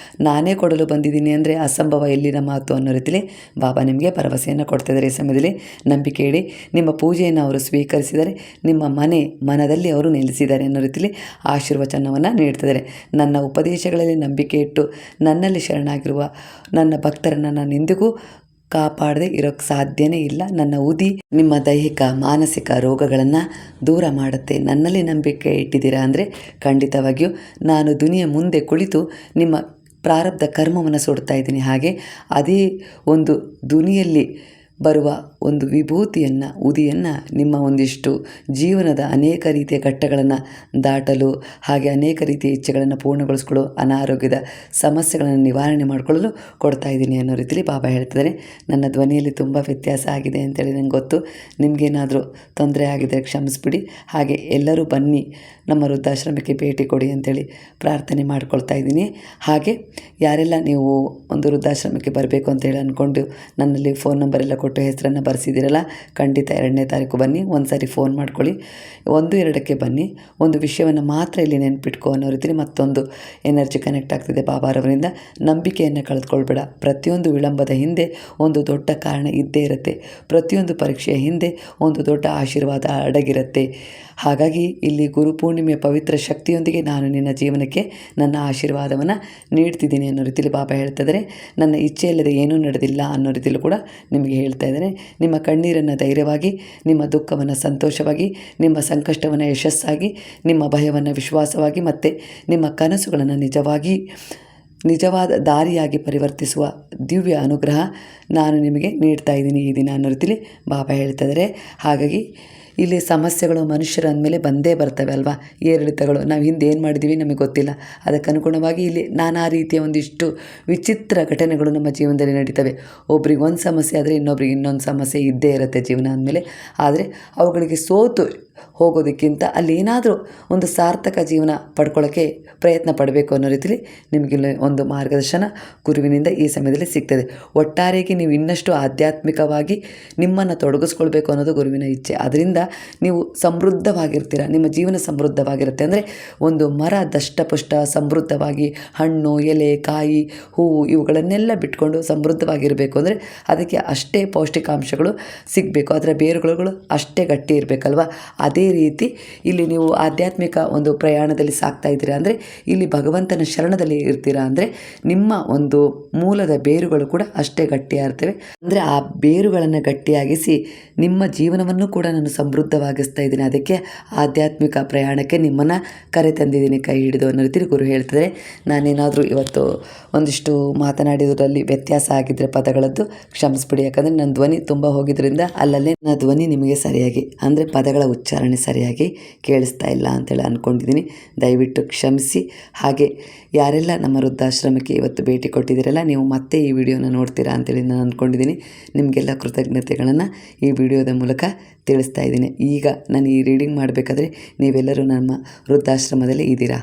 ನಾನೇ ಕೊಡಲು ಬಂದಿದ್ದೀನಿ ಅಂದರೆ ಅಸಂಭವ ಎಲ್ಲಿನ ಮಾತು ಅನ್ನೋ ರೀತಿಲಿ ಬಾಬಾ ನಿಮಗೆ ಭರವಸೆಯನ್ನು ಕೊಡ್ತಾಯಿದ್ದಾರೆ. ಈ ಸಮಯದಲ್ಲಿ ನಂಬಿಕೆ ಇಡಿ. ನಿಮ್ಮ ಪೂಜೆಯನ್ನು ಅವರು ಸ್ವೀಕರಿಸಿದ್ದಾರೆ, ನಿಮ್ಮ ಮನದಲ್ಲಿ ಅವರು ನೆಲೆಸಿದ್ದಾರೆ ಅನ್ನೋ ರೀತಿಲಿ ಆಶೀರ್ವಚನವನ್ನು ನೀಡ್ತಿದ್ದಾರೆ. ನನ್ನ ಉಪದೇಶಗಳಲ್ಲಿ ನಂಬಿಕೆ ಇಟ್ಟು ನನ್ನಲ್ಲಿ ಶರಣಾಗಿರುವ ನನ್ನ ಭಕ್ತರನ್ನು ನಾನು ಎಂದಿಗೂ ಕಾಪಾಡದೆ ಇರೋಕ್ಕೆ ಸಾಧ್ಯನೇ ಇಲ್ಲ. ನನ್ನ ಉದಿ ನಿಮ್ಮ ದೈಹಿಕ ಮಾನಸಿಕ ರೋಗಗಳನ್ನು ದೂರ ಮಾಡುತ್ತೆ. ನನ್ನಲ್ಲಿ ನಂಬಿಕೆ ಇಟ್ಟಿದ್ದೀರಾ ಅಂದರೆ ಖಂಡಿತವಾಗಿಯೂ ನಾನು ದುನಿಯ ಮುಂದೆ ಕುಳಿತು ನಿಮ್ಮ ಪ್ರಾರಬ್ಧ ಕರ್ಮವನ್ನು ಸುಡ್ತಾ ಇದ್ದೀನಿ. ಹಾಗೆ ಅದೇ ಒಂದು ದುನಿಯಲ್ಲಿ ಬರುವ ಒಂದು ವಿಭೂತಿಯನ್ನು, ಉದಿಯನ್ನು ನಿಮ್ಮ ಒಂದಿಷ್ಟು ಜೀವನದ ಅನೇಕ ರೀತಿಯ ಘಟ್ಟಗಳನ್ನು ದಾಟಲು, ಹಾಗೆ ಅನೇಕ ರೀತಿಯ ಇಚ್ಛೆಗಳನ್ನು ಪೂರ್ಣಗೊಳಿಸ್ಕೊಳ್ಳೋ, ಅನಾರೋಗ್ಯದ ಸಮಸ್ಯೆಗಳನ್ನು ನಿವಾರಣೆ ಮಾಡಿಕೊಳ್ಳಲು ಕೊಡ್ತಾ ಇದ್ದೀನಿ ಅನ್ನೋ ರೀತಿಲಿ ಬಾಬಾ ಹೇಳ್ತಿದ್ದಾರೆ. ನನ್ನ ಧ್ವನಿಯಲ್ಲಿ ತುಂಬ ವ್ಯತ್ಯಾಸ ಆಗಿದೆ ಅಂತೇಳಿ ನನಗೆ ಗೊತ್ತು. ನಿಮಗೇನಾದರೂ ತೊಂದರೆ ಆಗಿದ್ದರೆ ಕ್ಷಮಿಸ್ಬಿಡಿ. ಹಾಗೆ ಎಲ್ಲರೂ ಬನ್ನಿ, ನಮ್ಮ ವೃದ್ಧಾಶ್ರಮಕ್ಕೆ ಭೇಟಿ ಕೊಡಿ ಅಂತೇಳಿ ಪ್ರಾರ್ಥನೆ ಮಾಡ್ಕೊಳ್ತಾ ಇದ್ದೀನಿ. ಹಾಗೆ ಯಾರೆಲ್ಲ ನೀವು ಒಂದು ವೃದ್ಧಾಶ್ರಮಕ್ಕೆ ಬರಬೇಕು ಅಂತೇಳಿ ಅಂದ್ಕೊಂಡು ನನ್ನಲ್ಲಿ ಫೋನ್ ನಂಬರೆಲ್ಲ ಕೊಟ್ಟು ಹೆಸರನ್ನು ಬರೆಸಿದ್ದೀರಲ್ಲ, ಖಂಡಿತ 2ನೇ ತಾರೀಕು ಬನ್ನಿ. ಒಂದು ಸಾರಿ ಫೋನ್ ಮಾಡ್ಕೊಳ್ಳಿ. 1, 2ಕ್ಕೆ ಬನ್ನಿ. ಒಂದು ವಿಷಯವನ್ನು ಮಾತ್ರ ಇಲ್ಲಿ ನೆನ್ಪಿಟ್ಕೊ ಅನ್ನೋ ರೀತಿಲಿ ಮತ್ತೊಂದು ಎನರ್ಜಿ ಕನೆಕ್ಟ್ ಆಗ್ತಿದೆ ಬಾಬಾರವರಿಂದ. ನಂಬಿಕೆಯನ್ನು ಕಳೆದುಕೊಳ್ಬೇಡ. ಪ್ರತಿಯೊಂದು ವಿಳಂಬದ ಹಿಂದೆ ಒಂದು ದೊಡ್ಡ ಕಾರಣ ಇದ್ದೇ ಇರುತ್ತೆ. ಪ್ರತಿಯೊಂದು ಪರೀಕ್ಷೆಯ ಹಿಂದೆ ಒಂದು ದೊಡ್ಡ ಆಶೀರ್ವಾದ ಅಡಗಿರುತ್ತೆ. ಹಾಗಾಗಿ ಇಲ್ಲಿ ಗುರುಪೂರ್ಣಿಮೆಯ ಪವಿತ್ರ ಶಕ್ತಿಯೊಂದಿಗೆ ನಾನು ನಿನ್ನ ಜೀವನಕ್ಕೆ ನನ್ನ ಆಶೀರ್ವಾದವನ್ನು ನೀಡ್ತಿದ್ದೀನಿ ಅನ್ನೋ ರೀತಿಯಲ್ಲಿ ಬಾಬಾ ಹೇಳ್ತಿದ್ದಾರೆ. ನನ್ನ ಇಚ್ಛೆ ಇಲ್ಲದೆ ಏನೂ ನಡೆದಿಲ್ಲ ಅನ್ನೋ ರೀತಿಯಲ್ಲೂ ಕೂಡ ನಿಮಗೆ ಹೇಳ್ತಾ ಇದ್ದಾರೆ. ನಿಮ್ಮ ಕಣ್ಣೀರನ್ನು ಧೈರ್ಯವಾಗಿ, ನಿಮ್ಮ ದುಃಖವನ್ನು ಸಂತೋಷವಾಗಿ, ನಿಮ್ಮ ಸಂಕಷ್ಟವನ್ನು ಯಶಸ್ಸಾಗಿ, ನಿಮ್ಮ ಭಯವನ್ನು ವಿಶ್ವಾಸವಾಗಿ ಮತ್ತು ನಿಮ್ಮ ಕನಸುಗಳನ್ನು ನಿಜವಾದ ದಾರಿಯಾಗಿ ಪರಿವರ್ತಿಸುವ ದಿವ್ಯ ಅನುಗ್ರಹ ನಾನು ನಿಮಗೆ ನೀಡ್ತಾ ಇದ್ದೀನಿ ಈ ದಿನ ಅನ್ನೋ ರೀತಿಲಿ ಬಾಬಾ ಹೇಳ್ತಿದ್ದಾರೆ. ಹಾಗಾಗಿ ಇಲ್ಲಿ ಸಮಸ್ಯೆಗಳು ಮನುಷ್ಯರ ಅಂದಮೇಲೆ ಬಂದೇ ಬರ್ತವೆ ಅಲ್ವಾ, ಏರಿಳಿತಗಳು. ನಾವು ಹಿಂದೆ ಏನು ಮಾಡಿದ್ದೀವಿ ನಮಗೆ ಗೊತ್ತಿಲ್ಲ. ಅದಕ್ಕನುಗುಣವಾಗಿ ಇಲ್ಲಿ ನಾನಾ ರೀತಿಯ ಒಂದಿಷ್ಟು ವಿಚಿತ್ರ ಘಟನೆಗಳು ನಮ್ಮ ಜೀವನದಲ್ಲಿ ನಡೀತವೆ. ಒಬ್ರಿಗೆ ಒಂದು ಸಮಸ್ಯೆ ಆದರೆ ಇನ್ನೊಬ್ರಿಗೆ ಇನ್ನೊಂದು ಸಮಸ್ಯೆ ಇದ್ದೇ ಇರುತ್ತೆ ಜೀವನ ಅಂದಮೇಲೆ. ಆದರೆ ಅವುಗಳಿಗೆ ಸೋತು ಹೋಗೋದಕ್ಕಿಂತ ಅಲ್ಲಿ ಏನಾದರೂ ಒಂದು ಸಾರ್ಥಕ ಜೀವನ ಪಡ್ಕೊಳ್ಳೋಕ್ಕೆ ಪ್ರಯತ್ನ ಪಡಬೇಕು ಅನ್ನೋ ರೀತಿಲಿ ನಿಮಗಿಲ್ಲಿ ಒಂದು ಮಾರ್ಗದರ್ಶನ ಗುರುವಿನಿಂದ ಈ ಸಮಯದಲ್ಲಿ ಸಿಗ್ತದೆ. ಒಟ್ಟಾರೆಯಾಗಿ ನೀವು ಇನ್ನಷ್ಟು ಆಧ್ಯಾತ್ಮಿಕವಾಗಿ ನಿಮ್ಮನ್ನು ತೊಡಗಿಸ್ಕೊಳ್ಬೇಕು ಅನ್ನೋದು ಗುರುವಿನ ಇಚ್ಛೆ. ಅದರಿಂದ ನೀವು ಸಮೃದ್ಧವಾಗಿರ್ತೀರ, ನಿಮ್ಮ ಜೀವನ ಸಮೃದ್ಧವಾಗಿರುತ್ತೆ. ಅಂದರೆ ಒಂದು ಮರ ದಷ್ಟಪುಷ್ಟ ಸಮೃದ್ಧವಾಗಿ ಹಣ್ಣು, ಎಲೆ, ಕಾಯಿ, ಹೂವು ಇವುಗಳನ್ನೆಲ್ಲ ಬಿಟ್ಕೊಂಡು ಸಮೃದ್ಧವಾಗಿರಬೇಕು ಅಂದರೆ ಅದಕ್ಕೆ ಅಷ್ಟೇ ಪೌಷ್ಟಿಕಾಂಶಗಳು ಸಿಗಬೇಕು, ಅದರ ಬೇರುಗಳು ಅಷ್ಟೇ ಗಟ್ಟಿ ಇರಬೇಕಲ್ವ. ಅದೇ ರೀತಿ ಇಲ್ಲಿ ನೀವು ಆಧ್ಯಾತ್ಮಿಕ ಒಂದು ಪ್ರಯಾಣದಲ್ಲಿ ಸಾಗ್ತಾ ಇದ್ದೀರಾ ಅಂದರೆ ಇಲ್ಲಿ ಭಗವಂತನ ಶರಣದಲ್ಲಿ ಇರ್ತೀರಾ ಅಂದರೆ ನಿಮ್ಮ ಒಂದು ಮೂಲದ ಬೇರುಗಳು ಕೂಡ ಅಷ್ಟೇ ಗಟ್ಟಿಯಾಗಿರ್ತವೆ. ಅಂದರೆ ಆ ಬೇರುಗಳನ್ನು ಗಟ್ಟಿಯಾಗಿಸಿ ನಿಮ್ಮ ಜೀವನವನ್ನು ಕೂಡ ನಾನು ಸಮೃದ್ಧವಾಗಿಸ್ತಾ ಇದ್ದೀನಿ, ಅದಕ್ಕೆ ಆಧ್ಯಾತ್ಮಿಕ ಪ್ರಯಾಣಕ್ಕೆ ನಿಮ್ಮನ್ನು ಕರೆ ತಂದಿದ್ದೀನಿ ಕೈ ಹಿಡಿದು ಅನ್ನೋ ರೀತಿ ಗುರು ಹೇಳ್ತಿದ್ದಾರೆ. ನಾನೇನಾದರೂ ಇವತ್ತು ಒಂದಿಷ್ಟು ಮಾತನಾಡಿದ್ರಲ್ಲಿ ವ್ಯತ್ಯಾಸ ಆಗಿದ್ದರೆ ಪದಗಳದ್ದು ಕ್ಷಮಿಸ್ಬಿಡಿ, ಯಾಕಂದರೆ ನನ್ನ ಧ್ವನಿ ತುಂಬ ಹೋಗಿದ್ದರಿಂದ ಅಲ್ಲಲ್ಲೇ ನನ್ನ ಧ್ವನಿ ನಿಮಗೆ ಸರಿಯಾಗಿ ಅಂದರೆ ಪದಗಳ ಉಚ್ಚಾರಣೆ ಸರಿಯಾಗಿ ಕೇಳಿಸ್ತಾ ಇಲ್ಲ ಅಂತೇಳಿ ಅಂದ್ಕೊಂಡಿದ್ದೀನಿ. ದಯವಿಟ್ಟು ಕ್ಷಮಿಸಿ. ಹಾಗೆ ಯಾರೆಲ್ಲ ನಮ್ಮ ವೃದ್ಧಾಶ್ರಮಕ್ಕೆ ಇವತ್ತು ಭೇಟಿ ಕೊಟ್ಟಿದ್ದೀರಲ್ಲ, ನೀವು ಮತ್ತೆ ಈ ವಿಡಿಯೋನ ನೋಡ್ತೀರಾ ಅಂತೇಳಿ ನಾನು ಅಂದ್ಕೊಂಡಿದ್ದೀನಿ. ನಿಮಗೆಲ್ಲ ಕೃತಜ್ಞತೆಗಳನ್ನು ಈ ವಿಡಿಯೋದ ಮೂಲಕ ತಿಳಿಸ್ತಾ ಇದ್ದೀನಿ. ಈಗ ನಾನು ಈ ರೀಡಿಂಗ್ ಮಾಡಬೇಕಾದ್ರೆ ನೀವೆಲ್ಲರೂ ನಮ್ಮ ವೃದ್ಧಾಶ್ರಮದಲ್ಲಿ ಇದ್ದೀರಾ.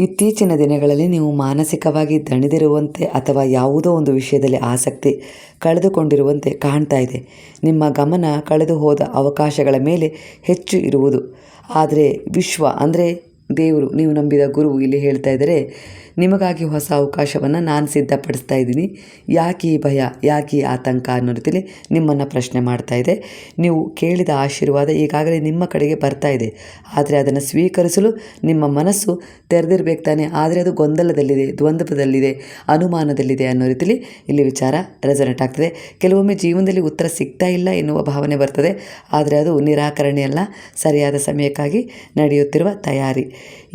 ಇತ್ತೀಚಿನ ದಿನಗಳಲ್ಲಿ ನೀವು ಮಾನಸಿಕವಾಗಿ ದಣಿದಿರುವಂತೆ ಅಥವಾ ಯಾವುದೋ ಒಂದು ವಿಷಯದಲ್ಲಿ ಆಸಕ್ತಿ ಕಳೆದುಕೊಂಡಿರುವಂತೆ ಕಾಣ್ತಾ ಇದೆ. ನಿಮ್ಮ ಗಮನ ಕಳೆದು ಹೋದ ಅವಕಾಶಗಳ ಮೇಲೆ ಹೆಚ್ಚು ಇರುವುದು. ಆದರೆ ವಿಶ್ವ ಅಂದರೆ ದೇವರು, ನೀವು ನಂಬಿದ ಗುರು ಇಲ್ಲಿ ಹೇಳ್ತಾ ಇದ್ದಾರೆ, ನಿಮಗಾಗಿ ಹೊಸ ಅವಕಾಶವನ್ನು ನಾನು ಸಿದ್ಧಪಡಿಸ್ತಾ ಇದ್ದೀನಿ. ಯಾಕೆ ಈ ಭಯ, ಯಾಕೆ ಈ ಆತಂಕ ಅನ್ನೋ ರೀತಿಯಲ್ಲಿ ನಿಮ್ಮನ್ನು ಪ್ರಶ್ನೆ ಮಾಡ್ತಾ ಇದೆ. ನೀವು ಕೇಳಿದ ಆಶೀರ್ವಾದ ಈಗಾಗಲೇ ನಿಮ್ಮ ಕಡೆಗೆ ಬರ್ತಾ ಇದೆ, ಆದರೆ ಅದನ್ನು ಸ್ವೀಕರಿಸಲು ನಿಮ್ಮ ಮನಸ್ಸು ತೆರೆದಿರ್ಬೇಕು ತಾನೆ. ಆದರೆ ಅದು ಗೊಂದಲದಲ್ಲಿದೆ, ದ್ವಂದ್ವದಲ್ಲಿದೆ, ಅನುಮಾನದಲ್ಲಿದೆ ಅನ್ನೋ ರೀತಿಯಲ್ಲಿ ಇಲ್ಲಿ ವಿಚಾರ ರೆಸೊನೇಟ್ ಆಗ್ತದೆ. ಕೆಲವೊಮ್ಮೆ ಜೀವನದಲ್ಲಿ ಉತ್ತರ ಸಿಗ್ತಾ ಇಲ್ಲ ಎನ್ನುವ ಭಾವನೆ ಬರ್ತದೆ, ಆದರೆ ಅದು ನಿರಾಕರಣೆ ಅಲ್ಲ, ಸರಿಯಾದ ಸಮಯಕ್ಕಾಗಿ ನಡೆಯುತ್ತಿರುವ ತಯಾರಿ.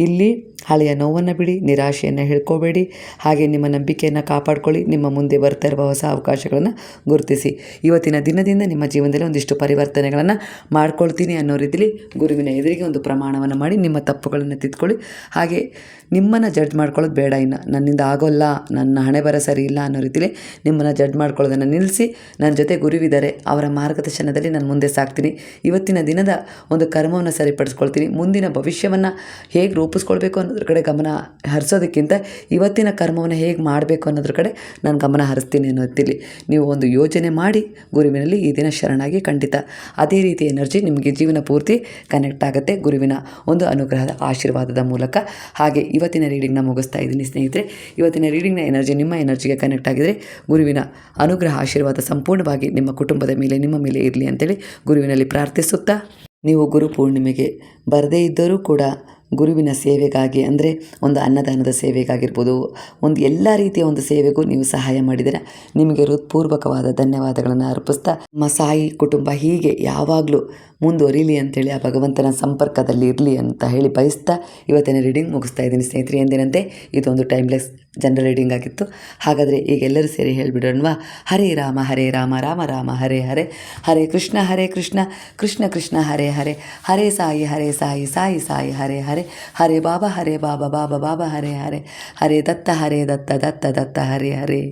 ಇಲ್ಲಿ ಹಳೆಯ ನೋವನ್ನು ಬಿಡಿ, ನಿರಾಶೆಯನ್ನು ಹೇಳ್ಕೋಬೇಡಿ, ಹಾಗೆ ನಿಮ್ಮ ನಂಬಿಕೆಯನ್ನು ಕಾಪಾಡ್ಕೊಳ್ಳಿ. ನಿಮ್ಮ ಮುಂದೆ ಬರ್ತಾ ಇರುವ ಹೊಸ ಅವಕಾಶಗಳನ್ನು ಗುರುತಿಸಿ. ಇವತ್ತಿನ ದಿನದಿಂದ ನಿಮ್ಮ ಜೀವನದಲ್ಲಿ ಒಂದಿಷ್ಟು ಪರಿವರ್ತನೆಗಳನ್ನು ಮಾಡ್ಕೊಳ್ತೀನಿ ಅನ್ನೋ ರೀತಿಯಲ್ಲಿ ಗುರುವಿನ ಎದುರಿಗೆ ಒಂದು ಪ್ರಮಾಣವನ್ನು ಮಾಡಿ ನಿಮ್ಮ ತಪ್ಪುಗಳನ್ನು ತಿದ್ಕೊಳ್ಳಿ. ಹಾಗೆ ನಿಮ್ಮನ್ನು ಜಡ್ಜ್ ಮಾಡ್ಕೊಳ್ಳೋದು ಬೇಡ. ಇನ್ನು ನನ್ನಿಂದ ಆಗೋಲ್ಲ, ನನ್ನ ಹಣೆ ಬರ ಸರಿ ಇಲ್ಲ ಅನ್ನೋ ರೀತಿಯಲ್ಲಿ ನಿಮ್ಮನ್ನು ಜಡ್ಜ್ ಮಾಡ್ಕೊಳ್ಳೋದನ್ನು ನಿಲ್ಲಿಸಿ, ನನ್ನ ಜೊತೆ ಗುರುವಿದ್ದಾರೆ, ಅವರ ಮಾರ್ಗದರ್ಶನದಲ್ಲಿ ನಾನು ಮುಂದೆ ಸಾಗ್ತೀನಿ. ಇವತ್ತಿನ ದಿನದ ಒಂದು ಕರ್ಮವನ್ನು ಸರಿಪಡಿಸ್ಕೊಳ್ತೀನಿ. ಮುಂದಿನ ಭವಿಷ್ಯವನ್ನು ಹೇಗೆ ರೂಪಿಸ್ಕೊಳ್ಬೇಕು ಅನ್ನೋದ್ರ ಕಡೆ ಗಮನ ಹರಿಸೋದಕ್ಕಿಂತ ಇವತ್ತಿನ ಕರ್ಮವನ್ನು ಹೇಗೆ ಮಾಡಬೇಕು ಅನ್ನೋದ್ರ ಕಡೆ ನಾನು ಗಮನ ಹರಿಸ್ತೀನಿ ಅನ್ನೋದಿಲ್ಲಿ ನೀವು ಒಂದು ಯೋಜನೆ ಮಾಡಿ ಗುರುವಿನಲ್ಲಿ ಈ ದಿನ ಶರಣಾಗಿ ಖಂಡಿತ ಅದೇ ರೀತಿ ಎನರ್ಜಿ ನಿಮಗೆ ಜೀವನ ಪೂರ್ತಿ ಕನೆಕ್ಟ್ ಆಗುತ್ತೆ ಗುರುವಿನ ಒಂದು ಅನುಗ್ರಹದ ಆಶೀರ್ವಾದದ ಮೂಲಕ. ಹಾಗೆ ಇವತ್ತಿನ ರೀಡಿಂಗ್ನ ಮುಗಿಸ್ತಾ ಇದ್ದೀನಿ ಸ್ನೇಹಿತರೆ. ಇವತ್ತಿನ ರೀಡಿಂಗ್ನ ಎನರ್ಜಿ ನಿಮ್ಮ ಎನರ್ಜಿಗೆ ಕನೆಕ್ಟ್ ಆಗಿದರೆ ಗುರುವಿನ ಅನುಗ್ರಹ ಆಶೀರ್ವಾದ ಸಂಪೂರ್ಣವಾಗಿ ನಿಮ್ಮ ಕುಟುಂಬದ ಮೇಲೆ, ನಿಮ್ಮ ಮೇಲೆ ಇರಲಿ ಅಂತೇಳಿ ಗುರುವಿನಲ್ಲಿ ಪ್ರಾರ್ಥಿಸುತ್ತಾ, ನೀವು ಗುರು ಪೂರ್ಣಿಮೆಗೆ ಬರದೇ ಇದ್ದರೂ ಕೂಡ ಗುರುವಿನ ಸೇವೆಗಾಗಿ ಅಂದರೆ ಒಂದು ಅನ್ನದಾನದ ಸೇವೆಗಾಗಿರ್ಬೋದು, ಒಂದು ಎಲ್ಲ ರೀತಿಯ ಒಂದು ಸೇವೆಗೂ ನೀವು ಸಹಾಯ ಮಾಡಿದರೆ ನಿಮಗೆ ಹೃತ್ಪೂರ್ವಕವಾದ ಧನ್ಯವಾದಗಳನ್ನು ಅರ್ಪಿಸ್ತಾ, ನಮ್ಮ ಸಾಯಿ ಕುಟುಂಬ ಹೀಗೆ ಯಾವಾಗಲೂ ಮುಂದುವರಿಲಿ ಅಂಥೇಳಿ ಆ ಭಗವಂತನ ಸಂಪರ್ಕದಲ್ಲಿ ಇರಲಿ ಅಂತ ಹೇಳಿ ಬಯಸ್ತಾ ಇವತ್ತಿನ ರೀಡಿಂಗ್ ಮುಗಿಸ್ತಾ ಇದ್ದೀನಿ ಸ್ನೇಹಿತರೆ. ಎಂದಿನಂತೆ ಇದೊಂದು ಟೈಮ್ಲೆಸ್ ಜನರಲ್ ರೀಡಿಂಗ್ ಆಗಿತ್ತು. ಹಾಗಾದರೆ ಈಗ ಎಲ್ಲರೂ ಸೇರಿ ಹೇಳಿಬಿಡೋಣವಾ? ಹರೇ ರಾಮ ರಾಮ ರಾಮ ಹರೇ ಹರೇ, ಹರೇ ಕೃಷ್ಣ ಕೃಷ್ಣ ಕೃಷ್ಣ ಹರೇ ಹರೇ, ಹರೇ ಸಾಯಿ ಸಾಯಿ ಸಾಯಿ ಹರೇ ಹರೇ, ಹರೇ ಬಾಬಾ ಬಾಬಾ ಬಾಬಾ ಹರೇ ಹರೇ, ಹರೇ ದತ್ತ ದತ್ತ ದತ್ತ ಹರೇ ಹರೇ.